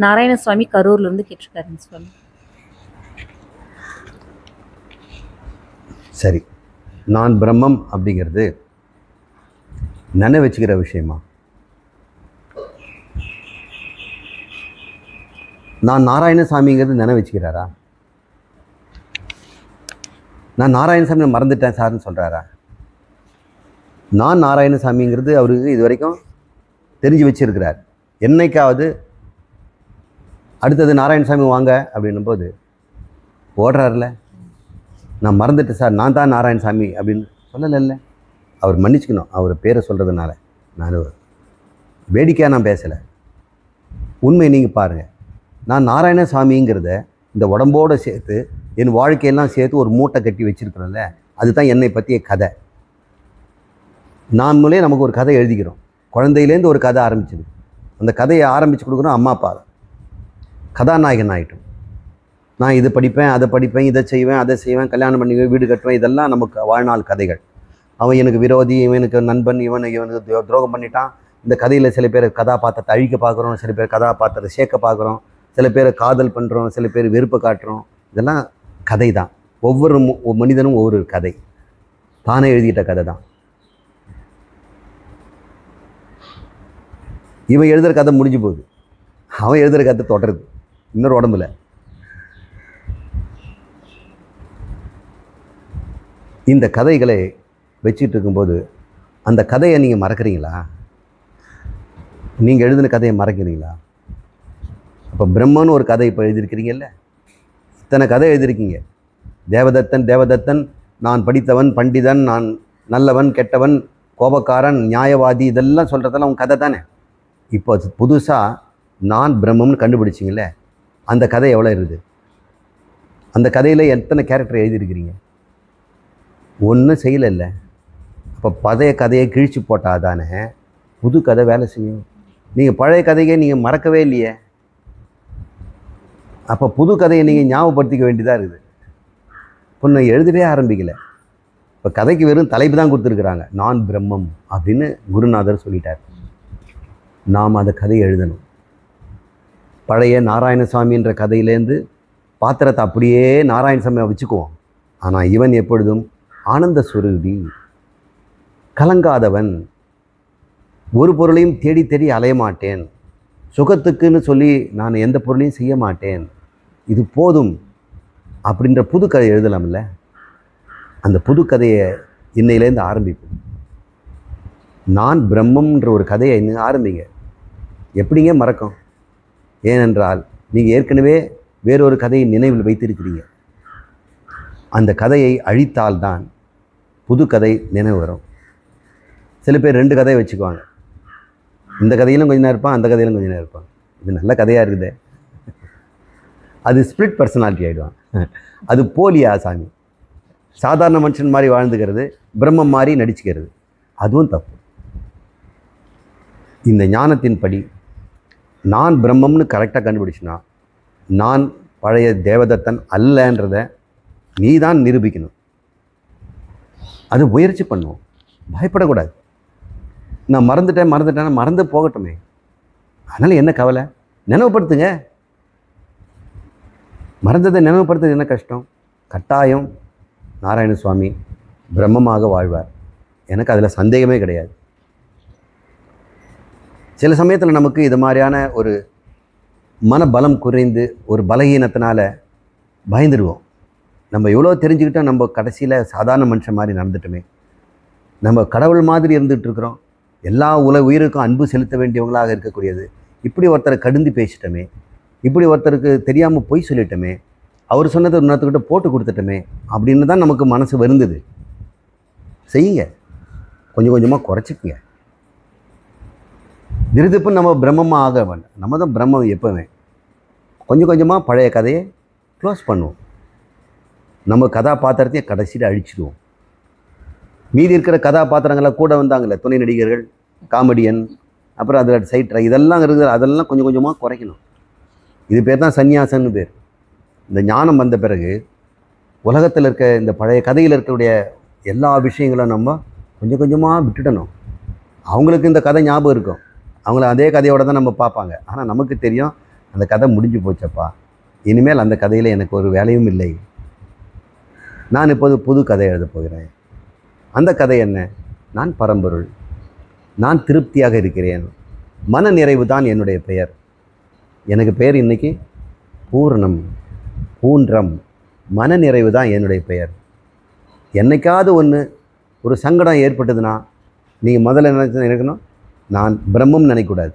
நாராயணசுவாமி கரூர்லேருந்து கேட்டிருக்காருங்க சுவாமி. சரி, நான் பிரம்மம் அப்படிங்கிறது நினைவச்சுக்கிற விஷயமா? நான் நாராயணசாமிங்கிறது நினைவச்சுக்கிறாரா? நான் நாராயணசாமி மறந்துட்டேன் சார்னு சொல்கிறாரா? நான் நாராயணசாமிங்கிறது அவருக்கு இது வரைக்கும் தெரிஞ்சு வச்சிருக்கிறார். என்னைக்காவது அடுத்தது நாராயணசாமி வாங்க அப்படின்னும் போது ஓடுறாருல, நான் மறந்துட்டேன் சார், நான் தான் நாராயணசாமி அப்படின்னு சொல்லலைல்ல. அவர் மன்னிச்சுக்கணும், அவர் பேரை சொல்கிறதுனால. நான் வேடிக்கையாக நான் பேசலை, உண்மை நீங்கள் பாருங்கள். நான் நாராயணசாமிங்கிறத இந்த உடம்போடு சேர்த்து என் வாழ்க்கையெல்லாம் சேர்த்து ஒரு மூட்டை கட்டி வச்சுருக்கிறோம்ல, அதுதான் என்னை பற்றிய கதை. நாமளே நமக்கு ஒரு கதை எழுதிக்கிறோம். குழந்தையிலேருந்து ஒரு கதை ஆரம்பிச்சிது. அந்த கதையை ஆரம்பித்து கொடுக்குறோம் அம்மா அப்பா. கதாநாயகன் ஆகிட்டோம். நான் இது படிப்பேன், அதை படிப்பேன், இதை செய்வேன், அதை செய்வேன், கல்யாணம் பண்ணுவேன், வீடு கட்டுவேன், இதெல்லாம் நமக்கு வாழ்நாள் கதைகள். அவன் எனக்கு விரோதி, இவனுக்கு நண்பன், இவனுக்கு துரோகம் பண்ணிட்டான். இந்த கதையில் சில பேர் கதாபாத்திரத்தை அழிக்க பார்க்குறோம், சில பேர் கதாபாத்திரத்தை சேர்க்க பார்க்குறோம், சில பேர் காதல் பண்ணுறோம், சில பேர் வெறுப்பை காட்டுறோம். இதெல்லாம் கதை தான். ஒவ்வொரு மனிதனும் ஒவ்வொரு கதை, தானே எழுதிட்ட கதை தான். இவன் எழுதுகிற கதை முடிஞ்சு போகுது, அவன் எழுதுகிற கதை தொடருது இன்னொரு உடம்புல. இந்த கதைகளை வச்சுட்டு இருக்கும்போது அந்த கதையை நீங்கள் மறக்கிறீங்களா? நீங்கள் எழுதின கதையை மறக்கிறீங்களா? அப்போ பிரம்மன்னு ஒரு கதை இப்போ எழுதியிருக்கிறீங்கல்ல, இத்தனை கதை எழுதியிருக்கீங்க. தேவதத்தன், நான் படித்தவன், பண்டிதன், நான் நல்லவன், கெட்டவன், கோபக்காரன், நியாயவாதி, இதெல்லாம் சொல்கிறதெல்லாம் உங்கள் கதை தானே. இப்போ புதுசாக நான் பிரம்மம்னு கண்டுபிடிச்சிங்களே, அந்த கதை எவ்வளோ இருக்குது? அந்த கதையில் எத்தனை கேரக்டர் எழுதியிருக்கிறீங்க? ஒன்றும் செய்யலைல்ல. அப்போ பழைய கதையை கிழிச்சு போட்டால் தானே புது கதை வேலை செய்யும். நீங்கள் பழைய கதையை நீங்கள் மறக்கவே இல்லையே, அப்போ புது கதையை நீங்கள் ஞாபகப்படுத்திக்க வேண்டியதாக இருக்குது. இப்போ நான் எழுதவே ஆரம்பிக்கலை. இப்போ கதைக்கு வெறும் தலைப்பு தான் கொடுத்துருக்குறாங்க, நான் பிரம்மம் அப்படின்னு குருநாதர் சொல்லிட்டார். நாம் அந்த கதையை எழுதணும். பழைய நாராயணசாமின்ற கதையிலேருந்து பாத்திரத்தை அப்படியே நாராயணசாமியை வச்சுக்குவோம். ஆனால் இவன் எப்பொழுதும் ஆனந்த சுரூபி, கலங்காதவன், ஒரு பொருளையும் தேடி தேடி அலைய மாட்டேன், சுகத்துக்குன்னு சொல்லி நான் எந்த பொருளையும் செய்ய மாட்டேன், இது போதும் அப்படின்ற புது கதை எழுதலாம்ல. அந்த புது கதையை இன்னையிலேருந்து ஆரம்பிப்போம். நான் பிரம்மம்ன்ற ஒரு கதையை இன்னும் ஆரம்பிங்க. எப்படிங்க மறக்கும்? ஏனென்றால் நீங்கள் ஏற்கனவே வேறொரு கதையை நினைவில் வைத்திருக்கிறீங்க. அந்த கதையை அழித்தால்தான் புது கதை நினைவு வரும். சில பேர் 2 கதையை வச்சுக்குவாங்க. இந்த கதையிலும் கொஞ்ச நேரம் இருப்பான், அந்த கதையிலும் கொஞ்ச நேரம் இருப்பான். இது நல்ல கதையாக இருக்குது. அது ஸ்பிளிட் பர்சனாலிட்டி ஆகிடுவான். அது போலியா சாமி? சாதாரண மனுஷன் மாதிரி வாழ்ந்துக்கிறது, பிரம்மம் மாதிரி நடிச்சுக்கிறது, அதுவும் தப்பு. இந்த ஞானத்தின்படி நான் பிரம்மம்னு கரெக்டாக கண்டுபிடிச்சினா, நான் பழைய தேவதத்தன் அல்லன்றதை நீ தான் நிரூபிக்கணும். அது முயற்சி பண்ணுவோம், பயப்படக்கூடாது. நான் மறந்துட்டேன்னா மறந்து போகட்டுமே. அதனால் என்ன கவலை? நினைவுபடுத்துங்க. மறந்ததை நினைவுபடுத்துறது என்ன கஷ்டம்? கட்டாயம் நாராயணசுவாமி பிரம்மமாக வாழ்வார், எனக்கு அதில் சந்தேகமே கிடையாது. சில சமயத்தில் நமக்கு இது மாதிரியான ஒரு மனபலம் குறைந்து ஒரு பலகீனத்தினால பயந்துடுவோம். நம்ம எவ்வளோ தெரிஞ்சுக்கிட்டோம், நம்ம கடைசியில் சாதாரண மனுஷன் மாதிரி நடந்துட்டோமே, நம்ம கடவுள் மாதிரி இருந்துகிட்ருக்குறோம், எல்லா உயிருக்கும் அன்பு செலுத்த வேண்டியவங்களாக இருக்கக்கூடியது, இப்படி ஒருத்தரை கடிந்து பேசிட்டோமே, இப்படி ஒருத்தருக்கு தெரியாமல் பொய் சொல்லிட்டோமே, அவர் சொன்னதை இன்னொருத்தர்கிட்ட போட்டு கொடுத்துட்டோமே அப்படின்னு தான் நமக்கு மனசு வருந்தது. செய்யுங்க, கொஞ்சம் கொஞ்சமாக குறைச்சிக்குங்க. திருதிப்பு நம்ம பிரம்மமாக ஆக வேண்டாம். நம்ம தான் பிரம்மம் எப்போவுமே. கொஞ்சம் கொஞ்சமாக பழைய கதையை க்ளோஸ் பண்ணுவோம். நம்ம கதாபாத்திரத்தையே கடைசியில் அழிச்சிடுவோம். மீதி இருக்கிற கதாபாத்திரங்களை கூட வந்தாங்களே, துணை நடிகர்கள், காமெடியன், அப்புறம் அதில் சைட்ரை, இதெல்லாம் இருக்குது. அதெல்லாம் கொஞ்சம் கொஞ்சமாக குறைக்கணும். இது பேர் தான் சந்நியாசன்னு பேர். இந்த ஞானம் வந்த பிறகு உலகத்தில் இருக்க இந்த பழைய கதையில் இருக்கக்கூடிய எல்லா விஷயங்களும் நம்ம கொஞ்சம் கொஞ்சமாக விட்டுடணும். அவங்களுக்கு இந்த கதை ஞாபகம் இருக்கும், அவங்கள அதே கதையோடு தான் நம்ம பார்ப்பாங்க. ஆனால் நமக்கு தெரியும், அந்த கதை முடிஞ்சு போச்சப்பா, இனிமேல் அந்த கதையில் எனக்கு ஒரு வேலையும் இல்லை, நான் இப்போது புது கதை எழுதப் போகிறேன். அந்த கதை என்ன? நான் பரம்பொருள், நான் திருப்தியாக இருக்கிறேன், மன நிறைவு தான் என்னுடைய பெயர். எனக்கு பெயர் இன்றைக்கி பூர்ணம், பூன்றம், மன நிறைவு தான் என்னுடைய பெயர். என்னைக்காவது ஒரு சங்கடம் ஏற்பட்டதுன்னா நீங்கள் முதல்ல நினைக்கணும், நான் பிரம்மம் நினைக்கக்கூடாது,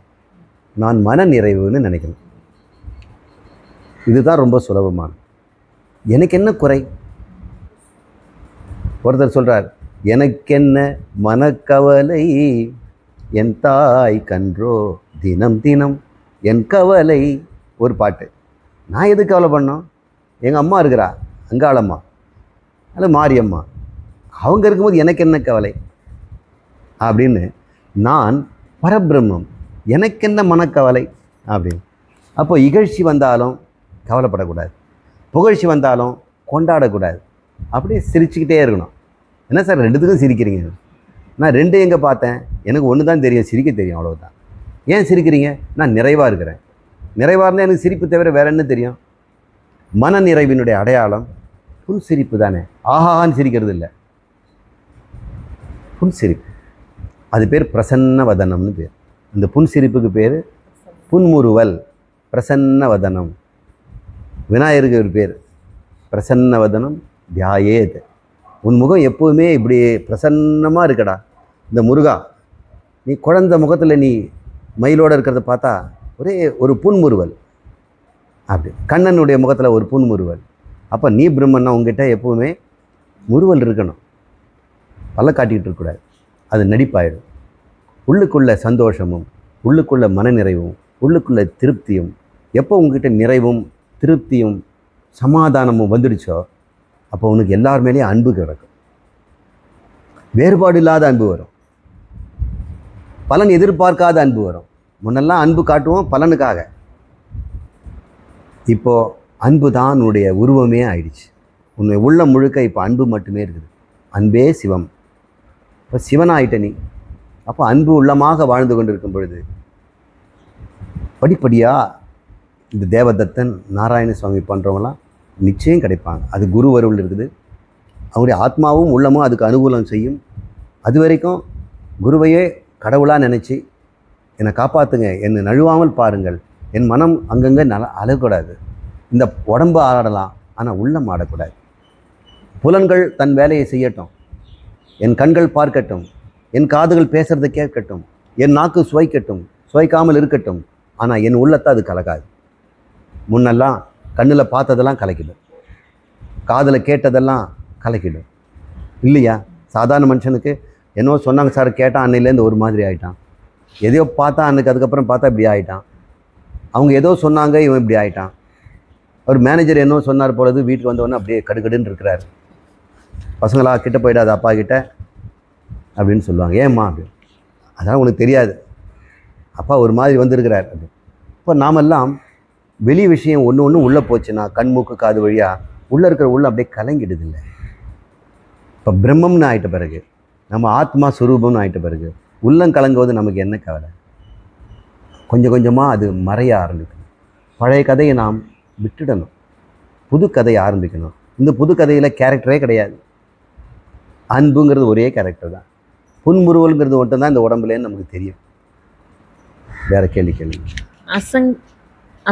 நான் மன நிறைவுன்னு நினைக்கணும். இதுதான் ரொம்ப சுலபமான. எனக்கு என்ன குறை? ஒருத்தர் சொல்கிறார், எனக்கென்ன மனக்கவலை, என் தாய் கன்றோ தினம் தினம் என் கவலை. ஒரு பாட்டு. நான் எதுக்கு கவலை பண்ணோம்? எங்கள் அம்மா இருக்கிறா, அங்காளம்மா அல்ல மாரியம்மா, அவங்க இருக்கும்போது எனக்கு என்ன கவலை அப்படின்னு. நான் பரபிரம்மம், எனக்கு என்ன மனக்கவலை அப்படின்னு. அப்போ இகழ்ச்சி வந்தாலும் கவலைப்படக்கூடாது, புகழ்ச்சி வந்தாலும் கொண்டாடக்கூடாது, அப்படியே சிரிச்சுக்கிட்டே இருக்கணும். என்ன சார் 2த்துக்கும் சிரிக்கிறீங்க? நான் 2 எங்கே பார்த்தேன்? எனக்கு ஒன்று தான் தெரியும், சிரிக்க தெரியும், அவ்வளோதான். ஏன் சிரிக்கிறீங்க? நான் நிறைவாக இருக்கிறேன். நிறைவாக இருந்தால் எனக்கு சிரிப்பு தவிர வேறு என்ன தெரியும்? மன நிறைவினுடைய அடையாளம் புன் சிரிப்பு தானே. ஆஹான்னு சிரிக்கிறது இல்லை, புன் சிரிப்பு. அது பேர் பிரசன்ன வதனம்னு பேர். இந்த புன் சிரிப்புக்கு பேர் புன்முறுவல், பிரசன்ன வதனம். விநாயகருக்கு ஒரு பேர் பிரசன்ன வதனம் தியாயேத். உன் முகம் எப்போதுமே இப்படி பிரசன்னமாக இருக்கடா. இந்த முருகா, நீ குழந்தை முகத்தில் நீ மயிலோடு இருக்கிறத பார்த்தா ஒரே ஒரு புன்முறுவல். அப்படி கண்ணனுடைய முகத்தில் ஒரு புன்முறுவல். அப்போ நீ பிரம்மன்னா உங்ககிட்ட எப்போவுமே முறுவல் இருக்கணும், பல்ல காட்டிக்கிட்டு இருக்கக்கூடாது, அது நடிப்பாயிடும். உள்ளுக்குள்ள சந்தோஷமும், உள்ளுக்குள்ள மனநிறைவும், உள்ளுக்குள்ள திருப்தியும், எப்போ உங்ககிட்ட நிறைவும் திருப்தியும் சமாதானமும் வந்துடுச்சோ அப்போ உனக்கு எல்லார் மேலேயும் அன்பு கிடக்கும். வேறுபாடு இல்லாத அன்பு வரும், பலன் எதிர்பார்க்காத அன்பு வரும். முன்னெல்லாம் அன்பு காட்டுவோம் பலனுக்காக, இப்போது அன்பு தான் உன்னுடைய உருவமே ஆயிடுச்சு. உன்னுடைய உள்ள முழுக்க இப்போ அன்பு மட்டுமே இருக்குது. அன்பே சிவம். இப்போ சிவனாயிட்ட நீ. அப்போ அன்பு உள்ளமாக வாழ்ந்து கொண்டிருக்கும் பொழுது படிப்படியாக இந்த தேவதத்தன், நாராயணசுவாமி பண்ணுறவங்களாம் நிச்சயம் கிடைப்பாங்க. அது குரு அருள் இருக்குது. அவருடைய ஆத்மாவும் உள்ளமும் அதுக்கு அனுகூலம் செய்யும். அது வரைக்கும் குருவையே கடவுளாக நினச்சி என்னை காப்பாற்றுங்க, என்னை நழுவாமல் பாருங்கள், என் மனம் அங்கங்கே அழக்கூடாது. இந்த உடம்பு ஆடலாம், ஆனால் உள்ளம் ஆடக்கூடாது. புலன்கள் தன் வேலையை செய்யட்டும், என் கண்கள் பார்க்கட்டும், என் காதுகள் பேசுகிறத கேட்கட்டும், என் நாக்கு சுவைக்கட்டும், சுவைக்காமல் இருக்கட்டும், ஆனால் என் உள்ளத்தை அது கலக்காது. முன்னெல்லாம் கண்ணில் பார்த்ததெல்லாம் கலக்கிடும், காதில் கேட்டதெல்லாம் கலக்கிடும் இல்லையா? சாதாரண மனுஷனுக்கு என்னவோ சொன்னாங்க சார், கேட்டான், அன்னையிலேருந்து ஒரு மாதிரி ஆகிட்டான். எதையோ பார்த்தா அன்னைக்கு, அதுக்கப்புறம் பார்த்தா இப்படி ஆகிட்டான். அவங்க ஏதோ சொன்னாங்க, இவன் இப்படி ஆகிட்டான். ஒரு மேனேஜர் என்னவோ சொன்னார் பொழுது வீட்டுக்கு வந்தவொடனே அப்படியே கடுகடுன்னு இருக்கிறார். பசங்களா கிட்ட போயிடாது அப்பா கிட்ட அப்படின்னு சொல்லுவாங்க. ஏம்மா அப்படி? அதான் உனக்கு தெரியாது, அப்பா ஒரு மாதிரி வந்திருக்கிறார் அப்படி. இப்போ நாமெல்லாம் வெளி விஷயம் ஒன்று ஒன்று உள்ளே போச்சுன்னா கண் மூக்கு காது வழியாக உள்ளே இருக்கிற உள்ள அப்படியே கலங்கிடுது இல்லை? இப்போ பிரம்மம்னு ஆகிட்ட பிறகு, நம்ம ஆத்மா சுரூபம்னு ஆகிட்ட பிறகு உள்ளம் கலங்குவது நமக்கு என்ன கவலை? கொஞ்சம் கொஞ்சமாக அது மறைய ஆரம்பிக்கணும். பழைய கதையை நாம் விட்டுடணும், புது கதையை ஆரம்பிக்கணும். இந்த புது கதையில் கேரக்டரே கிடையாது. அன்புங்கிறது ஒரே கேரக்டர் தான். புன்முறுவல்ங்கிறது மட்டும் தான் இந்த உடம்புலேன்னு நமக்கு தெரியும். வேற கேள்வி.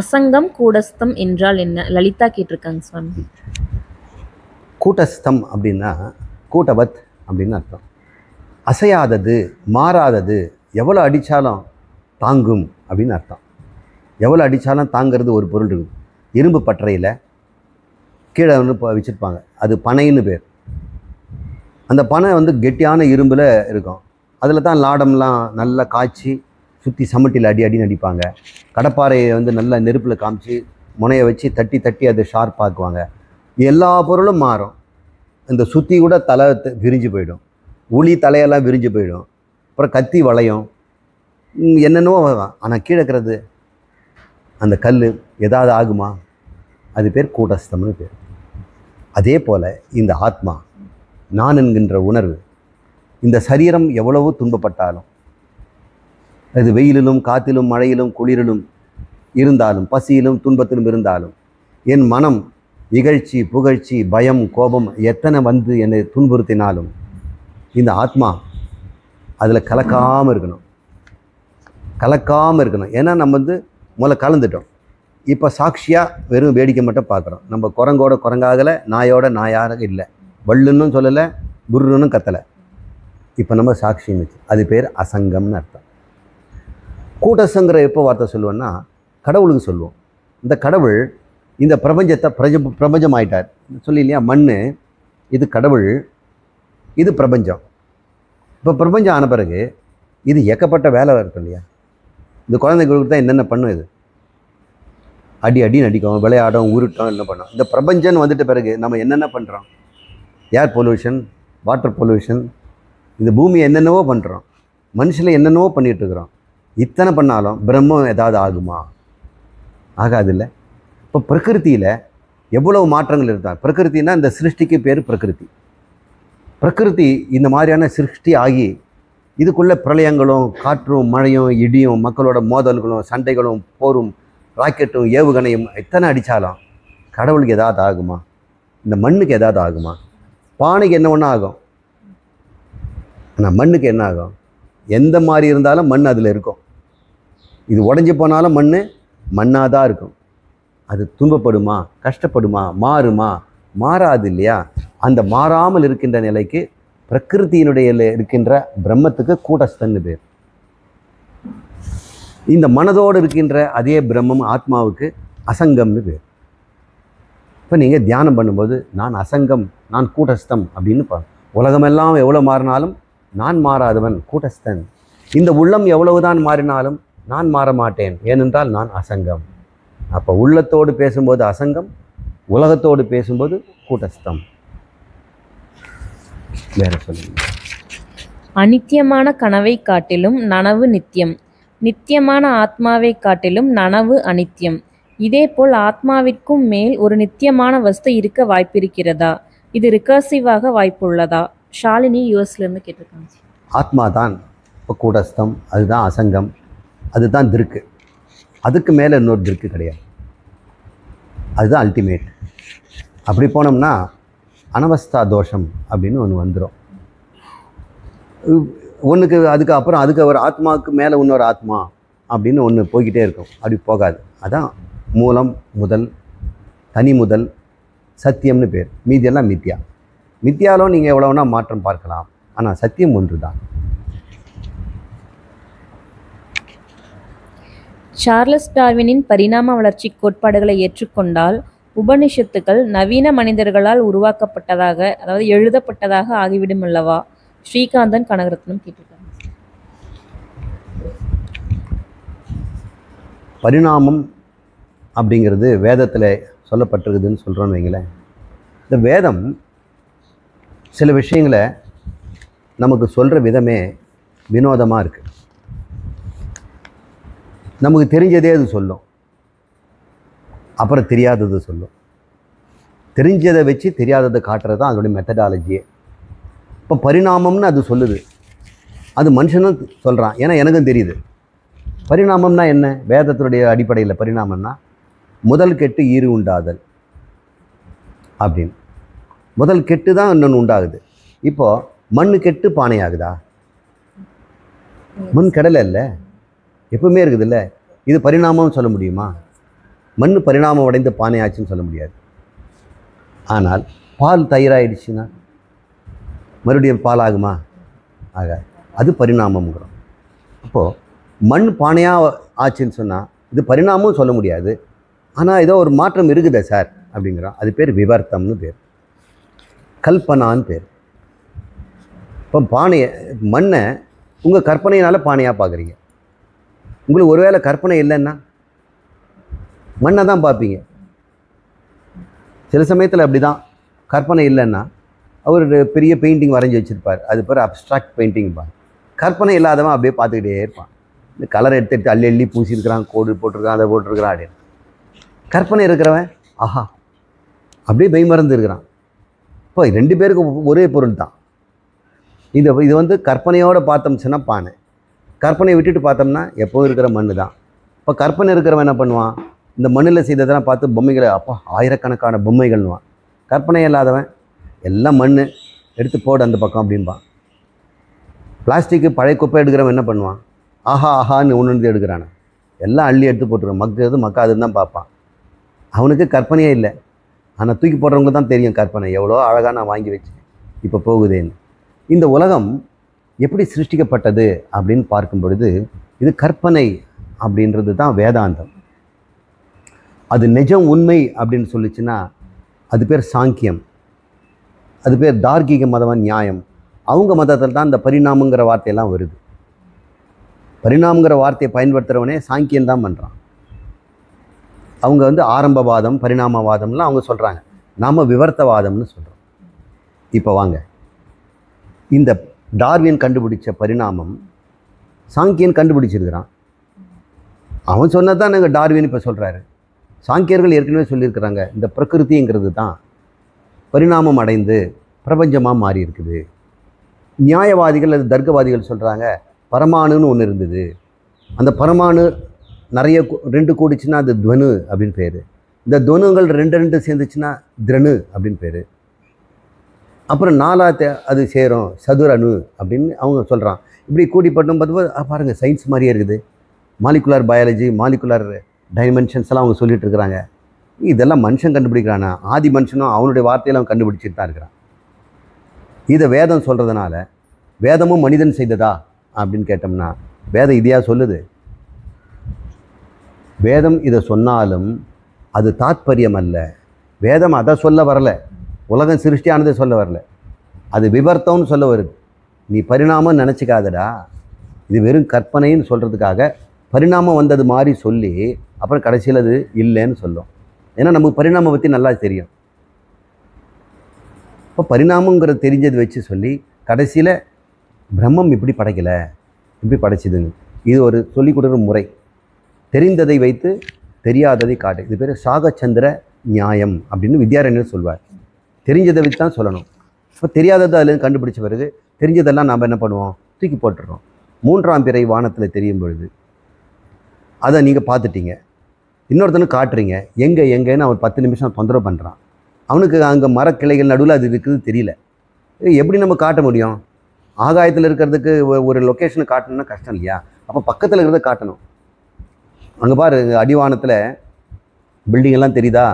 அசங்கம் கூடஸ்தம் என்றால் என்ன? லலிதா கேட்டிருக்காங்க சுவாமி. கூட்டஸ்தம் அப்படின்னா கூட்டவத் அப்படின்னு அர்த்தம். அசையாதது, மாறாதது, எவ்வளோ அடித்தாலும் தாங்கும் அப்படின்னு அர்த்தம். எவ்வளோ அடித்தாலும் தாங்கிறது ஒரு பொருள் இருக்குது. இரும்பு பட்டறையில் கீழே வந்து வச்சுருப்பாங்க, அது பனைன்னு பேர். அந்த பனை வந்து கெட்டியான இரும்பில் இருக்கும். அதில் தான் லாடம்லாம் நல்லா காய்ச்சி சுற்றி சமட்டியில் அடின்னு அடிப்பாங்க. கடப்பாறையை வந்து நல்லா நெருப்பில் காமிச்சு முனையை வச்சு தட்டி தட்டி அதை ஷார்ப்பாக்குவாங்க. எல்லா பொருளும் மாறும். இந்த சுற்றி கூட தலை விரிஞ்சு போயிடும், உளி தலையெல்லாம் விரிஞ்சு போயிடும், அப்புறம் கத்தி வளையும், என்னென்னவோ ஆகும். ஆனால் கீழே இருக்கிறது அந்த கல் ஏதாவது ஆகுமா? அது பேர் கூட்டஸ்தம்னு பேர். அதே போல் இந்த ஆத்மா, நான் என்கின்ற உணர்வு, இந்த சரீரம் எவ்வளவு துன்பப்பட்டாலும், அது வெயிலிலும் காற்றிலும் மழையிலும் குளிரிலும் இருந்தாலும், பசியிலும் துன்பத்திலும் இருந்தாலும், என் மனம் இகழ்ச்சி புகழ்ச்சி பயம் கோபம் எத்தனை வந்து என்னை துன்புறுத்தினாலும் இந்த ஆத்மா அதில் கலக்காமல் இருக்கணும். ஏன்னா நம்ம வந்து முதல்ல கலந்துட்டோம். இப்போ சாட்சியாக வெறும் வேடிக்கை மட்டும் பார்க்குறோம். நம்ம குரங்கோட குரங்காகலை, நாயோட நாயாக இல்லை, வள்ளுன்னும் சொல்லலை, புருன்னு கத்தலை. இப்போ நம்ம சாட்சின்னு வச்சு, அது பேர் அசங்கம்னு அர்த்தம். கூட்டசங்கிற எப்போ வார்த்தை சொல்லுவோன்னா கடவுளுக்கு சொல்லுவோம். இந்த கடவுள் இந்த பிரபஞ்சத்தை பிரபஞ்சம் ஆயிட்டார் சொல்லி இல்லையா? மண் இது கடவுள், இது பிரபஞ்சம். இப்போ பிரபஞ்சம் ஆன பிறகு இது ஏக்கப்பட்ட வேலை இருக்கும் இல்லையா? இந்த குழந்தைங்களுக்கு தான் என்னென்ன பண்ணும், இது அடின்னு அடிக்கும், விளையாடும், உருட்டும், என்ன பண்ணோம். இந்த பிரபஞ்சம்னு வந்துட்ட பிறகு நம்ம என்னென்ன பண்ணுறோம்? ஏர் பொல்யூஷன், வாட்டர் பொல்யூஷன், இந்த பூமியை என்னென்னவோ பண்ணுறோம், மனுஷில் என்னென்னவோ பண்ணிகிட்ருக்குறோம். இத்தனை பண்ணாலும் பிரம்மம் ஏதாவது ஆகுமா? ஆகாதில்லை. இப்போ பிரகிருத்தியில் எவ்வளவு மாற்றங்கள் இருந்தால், பிரகிருத்தின்னா இந்த சிருஷ்டிக்கு பேர் பிரகிருதி. பிரகிருதி இந்த மாதிரியான சிருஷ்டி ஆகி இதுக்குள்ளே பிரளயங்களும் காற்றும் மழையும் இடியும் மக்களோட மோதல்களும் சண்டைகளும் போரும் ராக்கெட்டும் ஏவுகணையும் எத்தனை அடித்தாலும் கடவுளுக்கு ஏதாவது ஆகுமா? இந்த மண்ணுக்கு ஏதாவது ஆகுமா? பானைக்கு என்ன ஒன்றா ஆகும், ஆனால் மண்ணுக்கு என்ன ஆகும்? எந்த மாதிரி இருந்தாலும் மண் அதில் இருக்கும். இது உடஞ்சி போனாலும் மண் மண்ணாக தான் இருக்கும். அது துன்பப்படுமா, கஷ்டப்படுமா, மாறுமா? மாறாது இல்லையா? அந்த மாறாமல் இருக்கின்ற நிலைக்கு பிரகிருத்தியினுடைய இருக்கின்ற பிரம்மத்துக்கு கூட்டஸ்தன்னு பேர். இந்த மனதோடு இருக்கின்ற அதே பிரம்மம் ஆத்மாவுக்கு அசங்கம்னு பேர். இப்போ நீங்கள் தியானம் பண்ணும்போது நான் அசங்கம், நான் கூட்டஸ்தம் அப்படின்னு உலகமெல்லாம் எவ்வளோ மாறினாலும் நான் மாறாதவன், கூட்டஸ்தன். இந்த உள்ளம் எவ்வளவுதான் மாறினாலும் நான் மாற மாட்டேன், ஏனென்றால் நான் அசங்கம். அப்போ உள்ளத்தோடு பேசும்போது அசங்கம், உலகத்தோடு பேசும்போது கூட்டஸ்தம். வேற சொல்லுங்க. அநித்தியமான கனவை காட்டிலும் நனவு நித்தியம், நித்தியமான ஆத்மாவை காட்டிலும் நனவு அநித்தியம். இதேபோல் ஆத்மாவிற்கும் மேல் ஒரு நித்தியமான வஸ்து இருக்க வாய்ப்பிருக்கிறதா? இது ரிகர்சிவாக வாய்ப்புள்ளதா? ஷாலினி யூஎஸ்லேருந்து கேட்டிருக்காங்க. ஆத்மா தான் இப்போ கூட்டஸ்தம், அதுதான் அசங்கம், அதுதான் திருக்கு. அதுக்கு மேலே இன்னொரு திருக்கு கிடையாது. அதுதான் அல்டிமேட். அப்படி போனோம்னா அனவஸ்தா தோஷம் அப்படின்னு ஒன்று வந்துடும். ஒன்றுக்கு அதுக்கு ஒரு ஆத்மாவுக்கு மேலே இன்னொரு ஆத்மா அப்படின்னு ஒன்று போய்கிட்டே இருக்கும். அப்படி போகாது. அதான் மூலம், முதல், தனி முதல், சத்தியம்னு பேர். மீதியெல்லாம் மித்யா. மித்யாலும் நீங்கள் எவ்வளோனா மாற்றம் பார்க்கலாம், ஆனால் சத்தியம் ஒன்று தான். சார்லஸ் டார்வினின் பரிணாம வளர்ச்சி கோட்பாடுகளை ஏற்றுக்கொண்டால் உபனிஷத்துக்கள் நவீன மனிதர்களால் உருவாக்கப்பட்டதாக, அதாவது எழுதப்பட்டதாக ஆகிவிடும் அல்லவா? ஸ்ரீகாந்தன் கனகரத்னம் கேட்டிருக்காங்க. பரிணாமம் அப்படிங்கிறது வேதத்தில் சொல்லப்பட்டிருக்குதுன்னு சொல்கிறோன்னு வைங்களேன். இந்த வேதம் சில விஷயங்களை நமக்கு சொல்கிற விதமே வினோதமாக இருக்குது. நமக்கு தெரிஞ்சதே அது சொல்லும், அப்புறம் தெரியாதது சொல்லும். தெரிஞ்சதை வச்சு தெரியாததை காட்டுறது தான் அதோடைய மெத்தடாலஜியே. இப்போ பரிணாமம்னு அது சொல்லுது, அது மனுஷனும் சொல்கிறான். ஏன்னா எனக்கும் தெரியுது. பரிணாமம்னா என்ன? வேதத்தினுடைய அடிப்படையில் பரிணாமம்னா முதல் கெட்டு ஈறு உண்டாதல் அப்படின்னு. முதல் கெட்டு தான் இன்னொன்று உண்டாகுது. இப்போது மண் கெட்டு பானை ஆகுதா? மண் கடலை இல்லை, எப்பவுமே இருக்குது இல்லை. இது பரிணாமம் சொல்ல முடியுமா? மண் பரிணாமம் அடைந்த பானை ஆச்சுன்னு சொல்ல முடியாது. ஆனால் பால் தயிராயிடுச்சுன்னா மறுபடியும் பால் ஆகுமா? ஆகாது. அது பரிணாமம்ங்கிறோம். அப்போது மண் பானையாக ஆச்சுன்னு சொன்னால் இது பரிணாமம் சொல்ல முடியாது. ஆனால் ஏதோ ஒரு மாற்றம் இருக்குதே சார் அப்படிங்கிறோம். அது பேர் விவர்த்தம்னு பேர், கல்பனான்னு பேர். இப்போ பானையை, மண்ணை உங்கள் கற்பனையினால் பானையாக பார்க்குறீங்க. உங்களுக்கு ஒருவேளை கற்பனை இல்லைன்னா மண்ணை தான் பார்ப்பீங்க. சில சமயத்தில் அப்படி தான். கற்பனை இல்லைன்னா அவர் பெரிய பெயிண்டிங் வரைஞ்சி வச்சுருப்பார், அது பேர் அப்ஸ்ட்ராக்ட் பெயிண்டிங்பான். கற்பனை இல்லாதவன் அப்படியே பார்த்துக்கிட்டே இருப்பான். இந்த கலரை எடுத்து அள்ளி அள்ளி பூசியிருக்கிறான், கோடு போட்டிருக்கான், அதை போட்டிருக்கிறான் அப்படின்னு. கற்பனை இருக்கிறவன் ஆஹா அப்படியே மெய்மறந்து இருக்கிறான். இப்போ 2 பேருக்கு ஒரே பொருள் தான். இது வந்து கற்பனையோடு பார்த்தோம்னா பானை, கற்பனையை விட்டுட்டு பார்த்தோம்னா எப்போவும் இருக்கிற மண் தான். இப்போ கற்பனை இருக்கிறவன் என்ன பண்ணுவான்? இந்த மண்ணில் செய்ததெல்லாம் பார்த்து பொம்மைகளை, அப்பா ஆயிரக்கணக்கான பொம்மைகள்னுவான். கற்பனை இல்லாதவன் எல்லாம் மண் எடுத்து போடு அந்த பக்கம் அப்படின்பான். பிளாஸ்டிக்கு பழைய குப்பை எடுக்கிறவன் என்ன பண்ணுவான்? ஆஹா ஆஹான்னு ஒன்று எடுக்கிறானே, எல்லாம் அள்ளி எடுத்து போட்டுருவான். மக்குறது மக்காதுன்னு தான் பார்ப்பான். அவனுக்கு கற்பனையே இல்லை. ஆனால் தூக்கி போடுறவங்க தான் தெரியும் கற்பனை எவ்வளோ அழகாக நான் வாங்கி வச்சேன் இப்போ போகுதேன்னு. இந்த உலகம் எப்படி சிருஷ்டிக்கப்பட்டது அப்படின்னு பார்க்கும் பொழுது இது கற்பனை அப்படின்றது தான் வேதாந்தம். அது நிஜம் உண்மை அப்படின்னு சொல்லிச்சுன்னா அது பேர் சாங்கியம், அது பேர் தார்க்கீக மதம், நியாயம். அவங்க மதத்தில் தான் இந்த பரிணாமங்கிற வார்த்தையெல்லாம் வருது. பரிணாமங்கிற வார்த்தையை பயன்படுத்துகிறவனே சாங்கியம் தான் பண்ணுறான். அவங்க வந்து ஆரம்பவாதம், பரிணாமவாதம்லாம் அவங்க சொல்கிறாங்க. நாம் விவர்த்தவாதம்னு சொல்கிறோம். இப்போ வாங்க, இந்த டார்வின் கண்டுபிடிச்ச பரிணாமம் சாங்கியன் கண்டுபிடிச்சிருக்கிறான். அவன் சொன்னதான் நாங்கள் டார்வின் இப்போ சொல்கிறாரு. சாங்கியர்கள் ஏற்கனவே சொல்லியிருக்கிறாங்க, இந்த பிரகிருதிங்கிறது தான் பரிணாமம் அடைந்து பிரபஞ்சமாக மாறி இருக்குது. நியாயவாதிகள் அது தர்க்கவாதிகள் சொல்கிறாங்க பரமாணுன்னு ஒன்று இருந்தது, அந்த பரமாணு நிறைய 2 கூடிச்சுன்னா அது துவனு அப்படின்னு பேர். இந்த துவனுங்கள் 2 சேர்ந்துச்சுன்னா திரணு அப்படின்னு பேர். அப்புறம் 4 அது சேரும் சதுரணு அப்படின்னு அவங்க சொல்கிறான். இப்படி கூடிப்பட்டும் பார்த்து பாருங்கள், சயின்ஸ் மாதிரியே இருக்குது. மாலிகுலர் பயாலஜி, மாலிகுலர் டைமென்ஷன்ஸ் எல்லாம் அவங்க சொல்லிட்டு இருக்கிறாங்க. இதெல்லாம் மனுஷன் கண்டுபிடிக்கிறானா? ஆதி மனுஷனும் அவனுடைய வார்த்தையில் அவன் கண்டுபிடிச்சிட்டு தான் இருக்கிறான். இதை வேதம் சொல்கிறதுனால வேதமும் மனிதன் செய்ததா அப்படின்னு கேட்டோம்னா வேதம் இதையா சொல்லுது? வேதம் இதை சொன்னாலும் அது தாத்பரியம் அல்ல. வேதம் அதை சொல்ல வரல, உலகம் சிருஷ்டியானதை சொல்ல வரல, அது விவர்த்தம்னு சொல்ல வருது. நீ பரிணாமம் நினச்சிக்காதடா, இது வெறும் கற்பனைன்னு சொல்கிறதுக்காக பரிணாமம் வந்தது மாதிரி சொல்லி அப்புறம் கடைசியில் அது இல்லைன்னு சொல்லும். ஏன்னா நமக்கு பரிணாமம் பற்றி நல்லா தெரியும். இப்போ பரிணாமங்கிறது தெரிஞ்சது வச்சு சொல்லி கடைசியில் பிரம்மம் இப்படி படைக்கலை, இப்படி படைச்சிதுங்க. இது ஒரு சொல்லிக் கொடுக்குற முறை. தெரிந்ததை வைத்து தெரியாததை காட்டு. இது பேர் சாகச்சந்திர நியாயம் அப்படின்னு வித்யாரண்யர் சொல்வார். தெரிஞ்சதை வச்சு தான் சொல்லணும். இப்போ தெரியாததை அதில் கண்டுபிடிச்ச பிறகு தெரிஞ்சதெல்லாம் நாம் என்ன பண்ணுவோம்? தூக்கி போட்டுடுறோம். 3ஆம் பிறை வானத்தில் தெரியும் பொழுது அதை நீங்கள் பார்த்துட்டீங்க. இன்னொருத்தனுக்கு காட்டுறீங்க, எங்கேன்னு அவன் 10 நிமிஷம் தொந்தரவு பண்ணுறான். அவனுக்கு அங்கே மரக்கிளைகள் நடுவில் அது இருக்குது தெரியல. எப்படி நம்ம காட்ட முடியும்? ஆகாயத்தில் இருக்கிறதுக்கு ஒரு லொக்கேஷனை காட்டணும்னா கஷ்டம் இல்லையா? அப்போ பக்கத்தில் இருக்கிறத காட்டணும். அங்கே பாரு, அடிவானத்தில் பில்டிங் எல்லாம் தெரியுதா?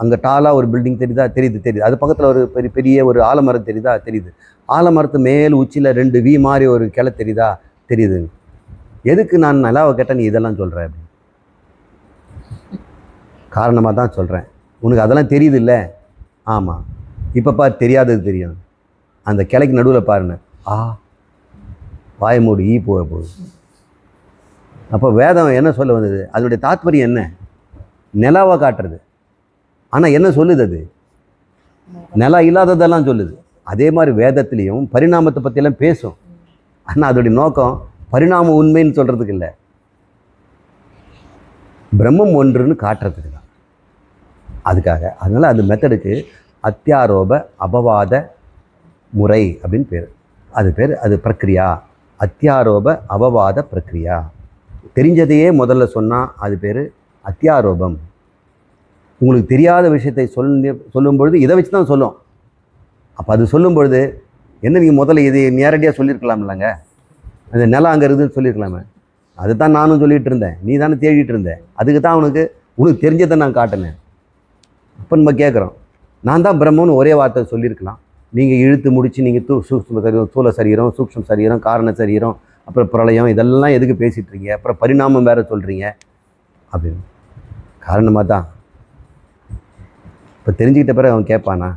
அங்கே டாலாக ஒரு பில்டிங் தெரியுதா? தெரியுது. அது பக்கத்தில் ஒரு பெரிய ஒரு ஆலமரம் தெரியுதா? தெரியுது. ஆலமரத்து மேல் உச்சியில் 2 வி மாதிரி ஒரு கிளை தெரியுதா? தெரியுது. எதுக்கு நான் நிலாவை கேட்டால் நீ இதெல்லாம் சொல்கிற அப்படின்னு காரணமாக தான் சொல்கிறேன். உனக்கு அதெல்லாம் தெரியுது இல்லை? ஆமாம். இப்போ பாரு, தெரியாதது தெரியும். அந்த கிளைக்கு நடுவில் பாருங்க, வாய மூடி ஈ போக போகுது. அப்போ வேதம் என்ன சொல்ல வந்தது? அதனுடைய தாத்பரியம் என்ன? நிலாவை காட்டுறது. ஆனால் என்ன சொல்லுது? அது நிலா இல்லாததெல்லாம் சொல்லுது. அதே மாதிரி வேதத்துலேயும் பரிணாமத்தை பற்றியெல்லாம் பேசும். ஆனால் அதோடைய நோக்கம் பரிணாமம் உண்மைன்னு சொல்கிறதுக்கு இல்லை, பிரம்மம் ஒன்றுன்னு காட்டுறதுக்கு தான். அதுக்காக அதனால் அந்த மெத்தடுக்கு அத்தியாரோப அபவாத முறை அப்படின்னு பேர். அது பிரக்ரியா. அத்தியாரோப அபவாத பிரக்ரியா. தெரிஞ்சதையே முதல்ல சொன்னால் அது பேர் அத்தியாரோபம். உங்களுக்கு தெரியாத விஷயத்தை சொல்லும்பொழுது இதை வச்சு தான் சொல்லும். அப்போ அது சொல்லும்பொழுது என்ன, நீங்கள் முதல்ல இதை நேரடியாக சொல்லியிருக்கலாம் இல்லைங்க, அந்த நிலம் அங்கே இருக்குதுன்னு சொல்லியிருக்கலாமே. அதுதான் நானும் சொல்லிகிட்டு இருந்தேன், நீ தானே தேடிட்டு இருந்தேன். அதுக்கு தான் உனக்கு தெரிஞ்சதை நான் காட்டினேன். அப்போ நம்ம கேட்குறோம், நான் தான் பிரம்மன்னு ஒரே வார்த்தை சொல்லியிருக்கலாம். நீங்கள் இழுத்து முடித்து நீங்கள் ஸ்தூல சரீரம், சூக்ஷ்ம சரீரம், காரண சரீரம், அப்புறம் பிரளயம், இதெல்லாம் எதுக்கு பேசிகிட்ருக்கீங்க? அப்புறம் பரிணாமம் வேறு சொல்கிறீங்க அப்படின்னு. காரணமாக தான். இப்போ தெரிஞ்சுக்கிட்ட பிறகு அவன் கேட்பானா?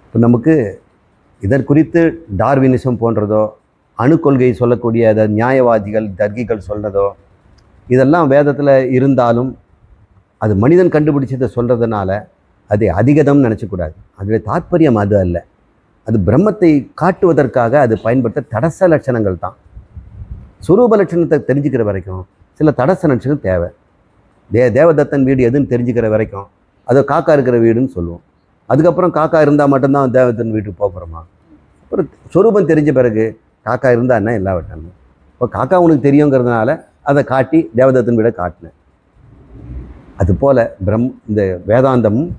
இப்போ நமக்கு இதன் குறித்து டார்வினிசம் போன்றதோ, அணுக்கொள்கை சொல்லக்கூடிய நியாயவாதிகள் தர்கிகள் சொல்கிறதோ, இதெல்லாம் வேதத்தில் இருந்தாலும் அது மனிதன் கண்டுபிடிச்சதை சொல்கிறதுனால அதை அதிகதம்னு நினச்சக்கூடாது. அதனுடைய தாற்பயம் அது அல்ல. அது பிரம்மத்தை காட்டுவதற்காக அது பயன்படுத்த தடச லட்சணங்கள் தான். சுரூப லட்சணத்தை தெரிஞ்சுக்கிற வரைக்கும் சில தடச லட்சணம் தேவை. தேவதத்தன் வீடு எதுன்னு தெரிஞ்சுக்கிற வரைக்கும் அது காக்கா இருக்கிற வீடுன்னு சொல்லுவோம். அதுக்கப்புறம் காக்கா இருந்தால் மட்டும்தான் தேவதத்தன் வீட்டுக்கு போகிறோமா? அப்புறம் சொரூபம் தெரிஞ்ச பிறகு காக்கா இருந்தால் என்ன எல்லா வட்டானும். இப்போ காக்கா உனக்கு தெரியுங்கிறதுனால அதை காட்டி தேவதத்தன் வீடை காட்டினேன். அதுபோல் இந்த வேதாந்தமும்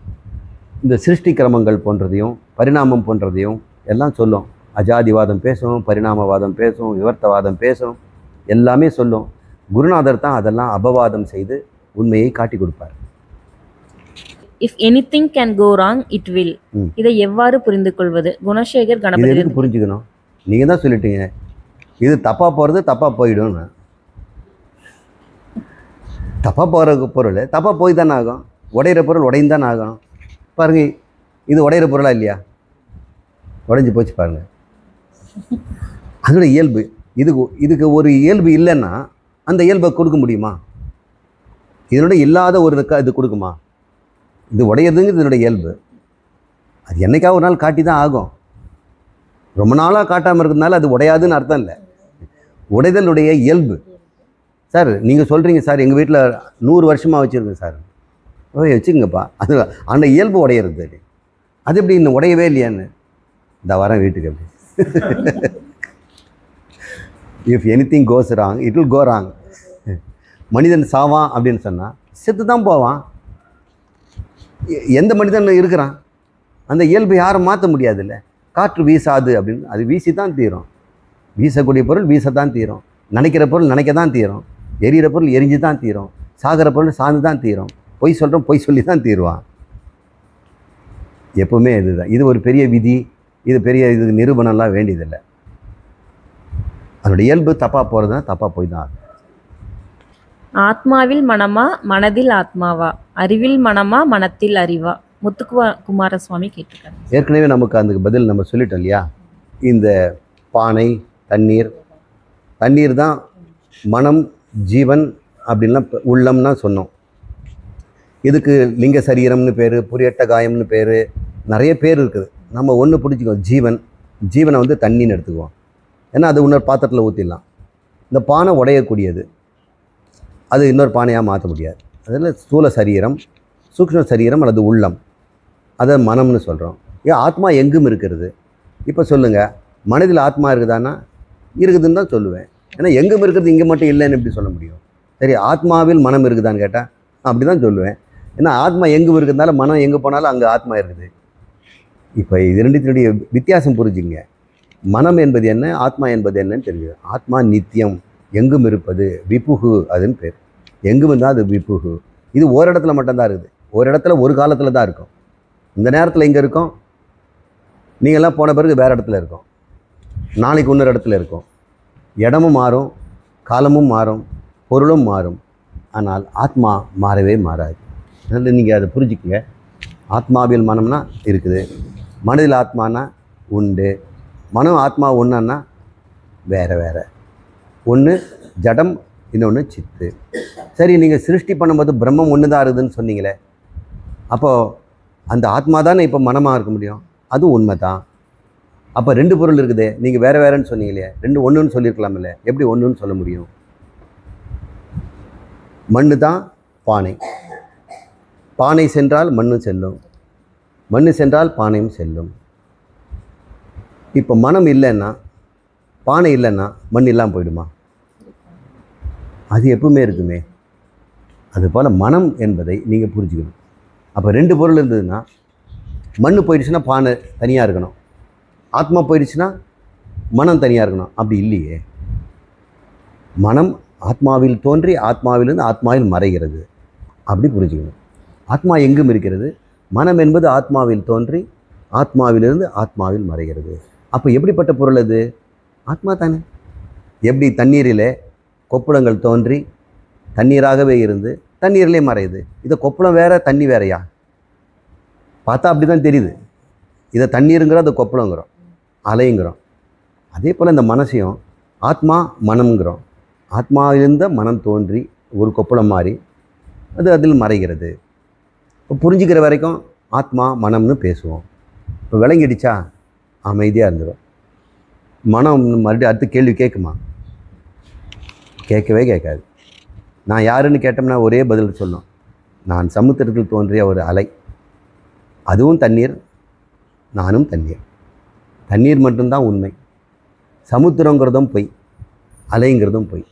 இந்த சிருஷ்டி கிரமங்கள் போன்றதையும் பரிணாமம் போன்றதையும் எல்லாம் சொல்லும். அஜாதிவாதம் பேசும், பரிணாமவாதம் பேசும், விவர்த்தவாதம் பேசும், எல்லாமே சொல்லும். குருநாதர் தான் அதெல்லாம் அபவாதம் செய்து உண்மையை காட்டி கொடுப்பார். If anything can go wrong, it will. இதை எவ்வாறு புரிந்து கொள்வது? குணசேகர் கணபதி. எதுக்கு புரிஞ்சுக்கணும்? நீங்கள் தான் சொல்லிட்டீங்க, இது தப்பாக போகிறது தப்பாக போயிடும். தப்பாக போகிற பொருள் தப்பாக போய் தானே ஆகும். உடையிற பொருள் உடைந்து தானே ஆகணும். பாருங்க, இது உடையிற பொருளா இல்லையா? உடைஞ்சி போச்சு பாருங்க. அதோட இயல்பு. இதுக்கு ஒரு இயல்பு இல்லைன்னா அந்த இயல்பை கொடுக்க முடியுமா? இதனோட இல்லாத ஒரு இது கொடுக்குமா? இது உடையிறதுங்கிறது இதனுடைய இயல்பு. அது என்னைக்காக ஒரு நாள் காட்டி தான் ஆகும். ரொம்ப நாளாக காட்டாமல் இருக்கிறதுனால அது உடையாதுன்னு அர்த்தம் இல்லை. உடைதலுடைய இயல்பு. சார் நீங்கள் சொல்கிறீங்க சார் எங்கள் வீட்டில் 100 வருஷமாக வச்சுருக்கேன் சார். வச்சுக்கங்கப்பா. அது அந்த இயல்பு உடையிறது. அது எப்படி இன்னும் உடையவே இல்லையான்னு இந்த வரேன் வீட்டுக்கு. அப்படி if anything goes wrong it will go wrong. மனிதன் சாவான் அப்படின்னு சொன்னால் செத்து தான் போவான். எந்த மனிதன் இருக்கிறான்? அந்த இயல்பு யாரும் மாற்ற முடியாது. இல்லை, காற்று வீசாது அப்படின்னு அது வீசி தான் தீரும். வீசக்கூடிய பொருள் வீச தான் தீரும். நினைக்கிற பொருள் நினைக்க தான் தீரும். எரிகிற பொருள் எரிஞ்சு தான் தீரும். சாகிற பொருள் சார்ந்து தான் தீரும். பொய் சொல்கிறோம், பொய் சொல்லி தான் தீருவான். எப்பவுமே இதுதான். இது ஒரு பெரிய விதி, இது பெரிய இது நிரூபணம்லாம் வேண்டியதில்லை. அதனுடைய இயல்பு தப்பாக போகிறதுனா தப்பாக போய் தான் ஆகும். ஆத்மாவில் மனமா, மனதில் ஆத்மாவா? அறிவில் மனமா, மனத்தில் அறிவா? முத்துக்குமாரசுவாமி கேட்டிருக்காரு. ஏற்கனவே நமக்கு அதுக்கு பதில் நம்ம சொல்லிட்டோம் இல்லையா? இந்த பானை, தண்ணீர் தான் மனம், ஜீவன் அப்படின்லாம் உள்ளம்னா சொன்னோம். இதுக்கு லிங்க சரீரம்னு பேர், புரியட்ட காயம்னு பேர், நிறைய பேர் இருக்குது. நம்ம ஒன்று பிடிச்சிக்குவோம், ஜீவனை வந்து தண்ணின்னு எடுத்துக்குவோம். ஏன்னா அது இன்னொரு பாத்திரத்தில் ஊற்றிடலாம். இந்த பானை உடையக்கூடியது, அது இன்னொரு பானையாக மாற்ற முடியாது. அதில் ஸ்தூல சரீரம், சூக்ஷ்ம சரீரம் அல்லது உள்ளம், அதை மனம்னு சொல்கிறோம். ஏன் ஆத்மா எங்கும் இருக்கிறது? இப்போ சொல்லுங்கள், மனதில் ஆத்மா இருக்குதானா? இருக்குதுன்னு தான் சொல்லுவேன். ஏன்னா எங்கும் இருக்கிறது இங்கே மட்டும் இல்லைன்னு எப்படி சொல்ல முடியும்? சரி, ஆத்மாவில் மனம் இருக்குதான்னு கேட்டால் அப்படி தான் சொல்லுவேன். ஏன்னா ஆத்மா எங்கே இருக்கிறதுனால மனம் எங்கே போனாலும் அங்கே ஆத்மா இருக்குது. இப்போ இது ரெண்டுத்தினுடைய வித்தியாசம் புரிஞ்சுங்க. மனம் என்பது என்ன, ஆத்மா என்பது என்னன்னு தெரியுது. ஆத்மா நித்தியம், எங்கும் இருப்பது, விபுகு அதுன்னு பேர். எங்கும் இருந்தால் அது விபுகு. இது ஒரு இடத்துல மட்டும்தான் இருக்குது. ஒரு இடத்துல ஒரு காலத்தில் தான் இருக்கும். இந்த நேரத்தில் எங்கே இருக்கும், நீங்கள்லாம் போன பிறகு வேறு இடத்துல இருக்கும், நாளைக்கு இன்னொரு இடத்துல இருக்கும். இடமும் மாறும், காலமும் மாறும், பொருளும் மாறும். ஆனால் ஆத்மா மாறவே மாறாது. அதனால் நீங்கள் அதை புரிஞ்சுக்குங்க. ஆத்மாவில் மனம்னா இருக்குது, மனதில் ஆத்மானா உண்டு. மனம் ஆத்மா ஒன்றுன்னா வேறு வேறு. ஒன்று ஜடம், இன்னொன்று சித்து. சரி, நீங்கள் சிருஷ்டி பண்ணும்போது பிரம்மம் ஒன்று தான் இருக்குதுன்னு சொன்னீங்களே, அப்போது அந்த ஆத்மா தானே இப்போ மனமாக இருக்க முடியும். அதுவும் உண்மை தான். அப்போ ரெண்டு பொருள் இருக்குது, நீங்கள் வேறு வேறுன்னு சொன்னீங்களே, ரெண்டு ஒன்றுன்னு சொல்லியிருக்கலாமில்ல. எப்படி ஒன்றுன்னு சொல்ல முடியும்? மண்ணு தான் பானை, பானை சென்றால் மண்ணு செல்லும், மண்ணு சென்றால் பானையும் செல்லும். இப்போ மனம் இல்லைன்னா, பானை இல்லைன்னா மண் இல்லாமல் போயிடுமா? அது எப்பவுமே இருக்குமே. அதுபோல் மனம் என்பதை நீங்கள் புரிஞ்சுக்கணும். அப்போ ரெண்டு பொருள் இருந்ததுன்னா, மண் போயிடுச்சுன்னா பானை தனியாக இருக்கணும், ஆத்மா போயிடுச்சுன்னா மனம் தனியாக இருக்கணும். அப்படி இல்லையே. மனம் ஆத்மாவில் தோன்றி ஆத்மாவிலிருந்து ஆத்மாவில் மறைகிறது. அப்படி புரிஞ்சுக்கணும். ஆத்மா எங்கும் இருக்கிறது, மனம் என்பது ஆத்மாவில் தோன்றி ஆத்மாவிலிருந்து ஆத்மாவில் மறைகிறது. அப்போ எப்படிப்பட்ட பொருள் அது? ஆத்மா தானே. எப்படி தண்ணீரிலே கொப்புளங்கள் தோன்றி தண்ணீராகவே இருந்து தண்ணீரிலே மறையுது. இதை கொப்புளம் வேற, தண்ணி வேறையா? பார்த்தா அப்படி தான் தெரியுது. இதை தண்ணீருங்கிறோம், அதை கொப்புளங்கிறோம், அலைங்கிறோம். அதே போல் இந்த மனசையும் ஆத்மா மனம்ங்கிறோம். ஆத்மாவிலிருந்த மனம் தோன்றி ஒரு கொப்புளம் மாறி அது அதில் மறைகிறது. இப்போ புரிஞ்சுக்கிற வரைக்கும் ஆத்மா மனம்னு பேசுவோம். இப்போ விளங்கிடுச்சா அமைதியாக இருந்துடும். மனம் மறுபடியும் அடுத்த கேள்வி கேட்குமா? கேட்கவே கேட்காது. நான் யாருன்னு கேட்டோம்னா ஒரே பதில் சொல்லணும், நான் சமுத்திரத்தில் தோன்றிய ஒரு அலை, அதுவும் தண்ணீர், நானும் தண்ணீர். தண்ணீர் மட்டும்தான் உண்மை. சமுத்திரங்கிறதும் பொய், அலைங்கிறதும் பொய்.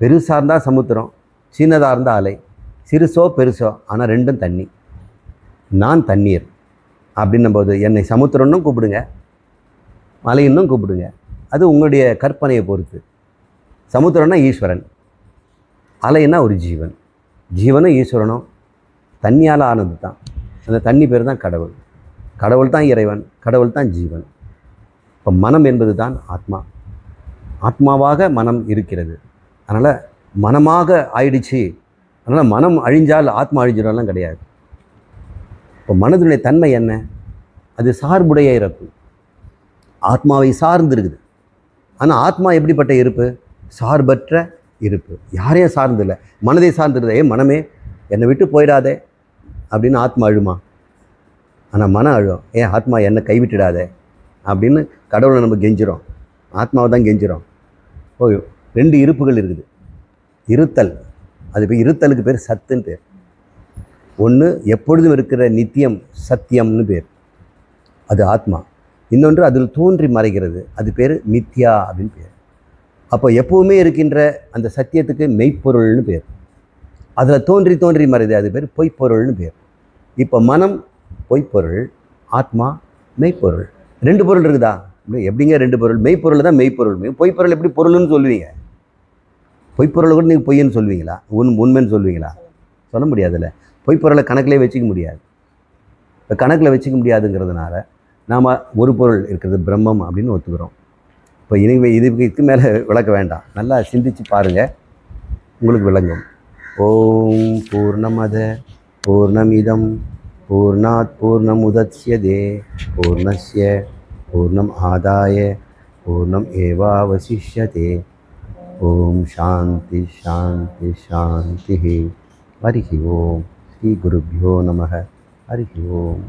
பெருசாக இருந்தால் சமுத்திரம், சின்னதாக இருந்தால் அலை. சிறுசோ பெருசோ, ஆனால் ரெண்டும் தண்ணி. நான் தண்ணீர் அப்படின்னும் போது என்னை சமுத்திரம்னும் கூப்பிடுங்க, மலையின்னும் கூப்பிடுங்க. அது உங்களுடைய கற்பனையை பொறுத்து. சமுத்திரம்னா ஈஸ்வரன், அலைன்னா ஒரு ஜீவன். ஜீவனும் ஈஸ்வரனும் தண்ணியால் ஆனது தான். அந்த தண்ணி பேர் தான் கடவுள். கடவுள் தான் இறைவன், கடவுள் தான் ஜீவன். இப்போ மனம் என்பது தான் ஆத்மா. ஆத்மாவாக மனம் இருக்கிறது. அதனால் மனமாக ஆயிடுச்சு, அதனால் மனம் அழிஞ்சால் ஆத்மா அழிஞ்சிடலாம் கிடையாது. இப்போ மனதினுடைய தன்மை என்ன? அது சார்புடைய இருப்பு, ஆத்மாவை சார்ந்து இருக்குது. ஆனால் ஆத்மா எப்படிப்பட்ட இருப்பு? சார்பற்ற இருப்பு. யாரையும் சார்ந்து இல்லை, மனதை சார்ந்துருது. மனமே என்னை விட்டு போயிடாதே அப்படின்னு ஆத்மா அழுமா? ஆனால் மனம் அழும், ஆத்மா என்னை கைவிட்டுடாதே அப்படின்னு கடவுளை நம்ம கெஞ்சிரும், ஆத்மாவை தான் கெஞ்சிரும். ஓ, ரெண்டு இருப்புகள் இருக்குது. இருத்தல், அது இப்போ இருத்தலுக்கு பேர் சத்துன்னு பேர். ஒன்று எப்பொழுதும் இருக்கிற நித்தியம் சத்தியம்னு பேர், அது ஆத்மா. இன்னொன்று அதில் தோன்றி மறைகிறது, அது பேர் மித்யா அப்படின்னு பேர். அப்போ எப்போவுமே இருக்கின்ற அந்த சத்தியத்துக்கு மெய்ப்பொருள்னு பேர். அதில் தோன்றி தோன்றி மறைது, அது பேர் பொய்ப்பொருள்னு பேர். இப்போ மனம் பொய்ப்பொருள், ஆத்மா மெய்ப்பொருள். ரெண்டு பொருள் இருக்குதா? எப்படிங்க ரெண்டு பொருள்? மெய்ப்பொருள் தான் மெய்ப்பொருள். பொய்ப்பொருள் எப்படி பொருள்னு சொல்லுவீங்க? பொய்ப்பொருளை கூட நீங்கள் பொய்ன்னு சொல்லுவீங்களா? உண்மைன்னு சொல்லுவீங்களா? சொல்ல முடியாதுல்ல. பொய்ப்பொருளை கணக்கிலே வச்சுக்க முடியாது. இப்போ கணக்கில் வச்சுக்க முடியாதுங்கிறதுனால நாம் ஒரு பொருள் இருக்கிறது பிரம்மம் அப்படின்னு ஒத்துக்கிறோம். இப்போ இதுக்கு மேலே விளக்க வேண்டாம், நல்லா சிந்திச்சு பாருங்கள், உங்களுக்கு விளங்கும். ஓம் பூர்ணமத பூர்ணமிதம் பூர்ணாத் பூர்ணமுதச்யதே பூர்ணஸ்ய பூர்ணம் ஆதாய பூர்ணம் ஏவாவசிஷ்யதே. ஓம் சாந்தி சாந்தி சாந்தி. ஹரி ஓம். ஸ்ரீ குருभ्यो நமः. ஹரி ஓம்.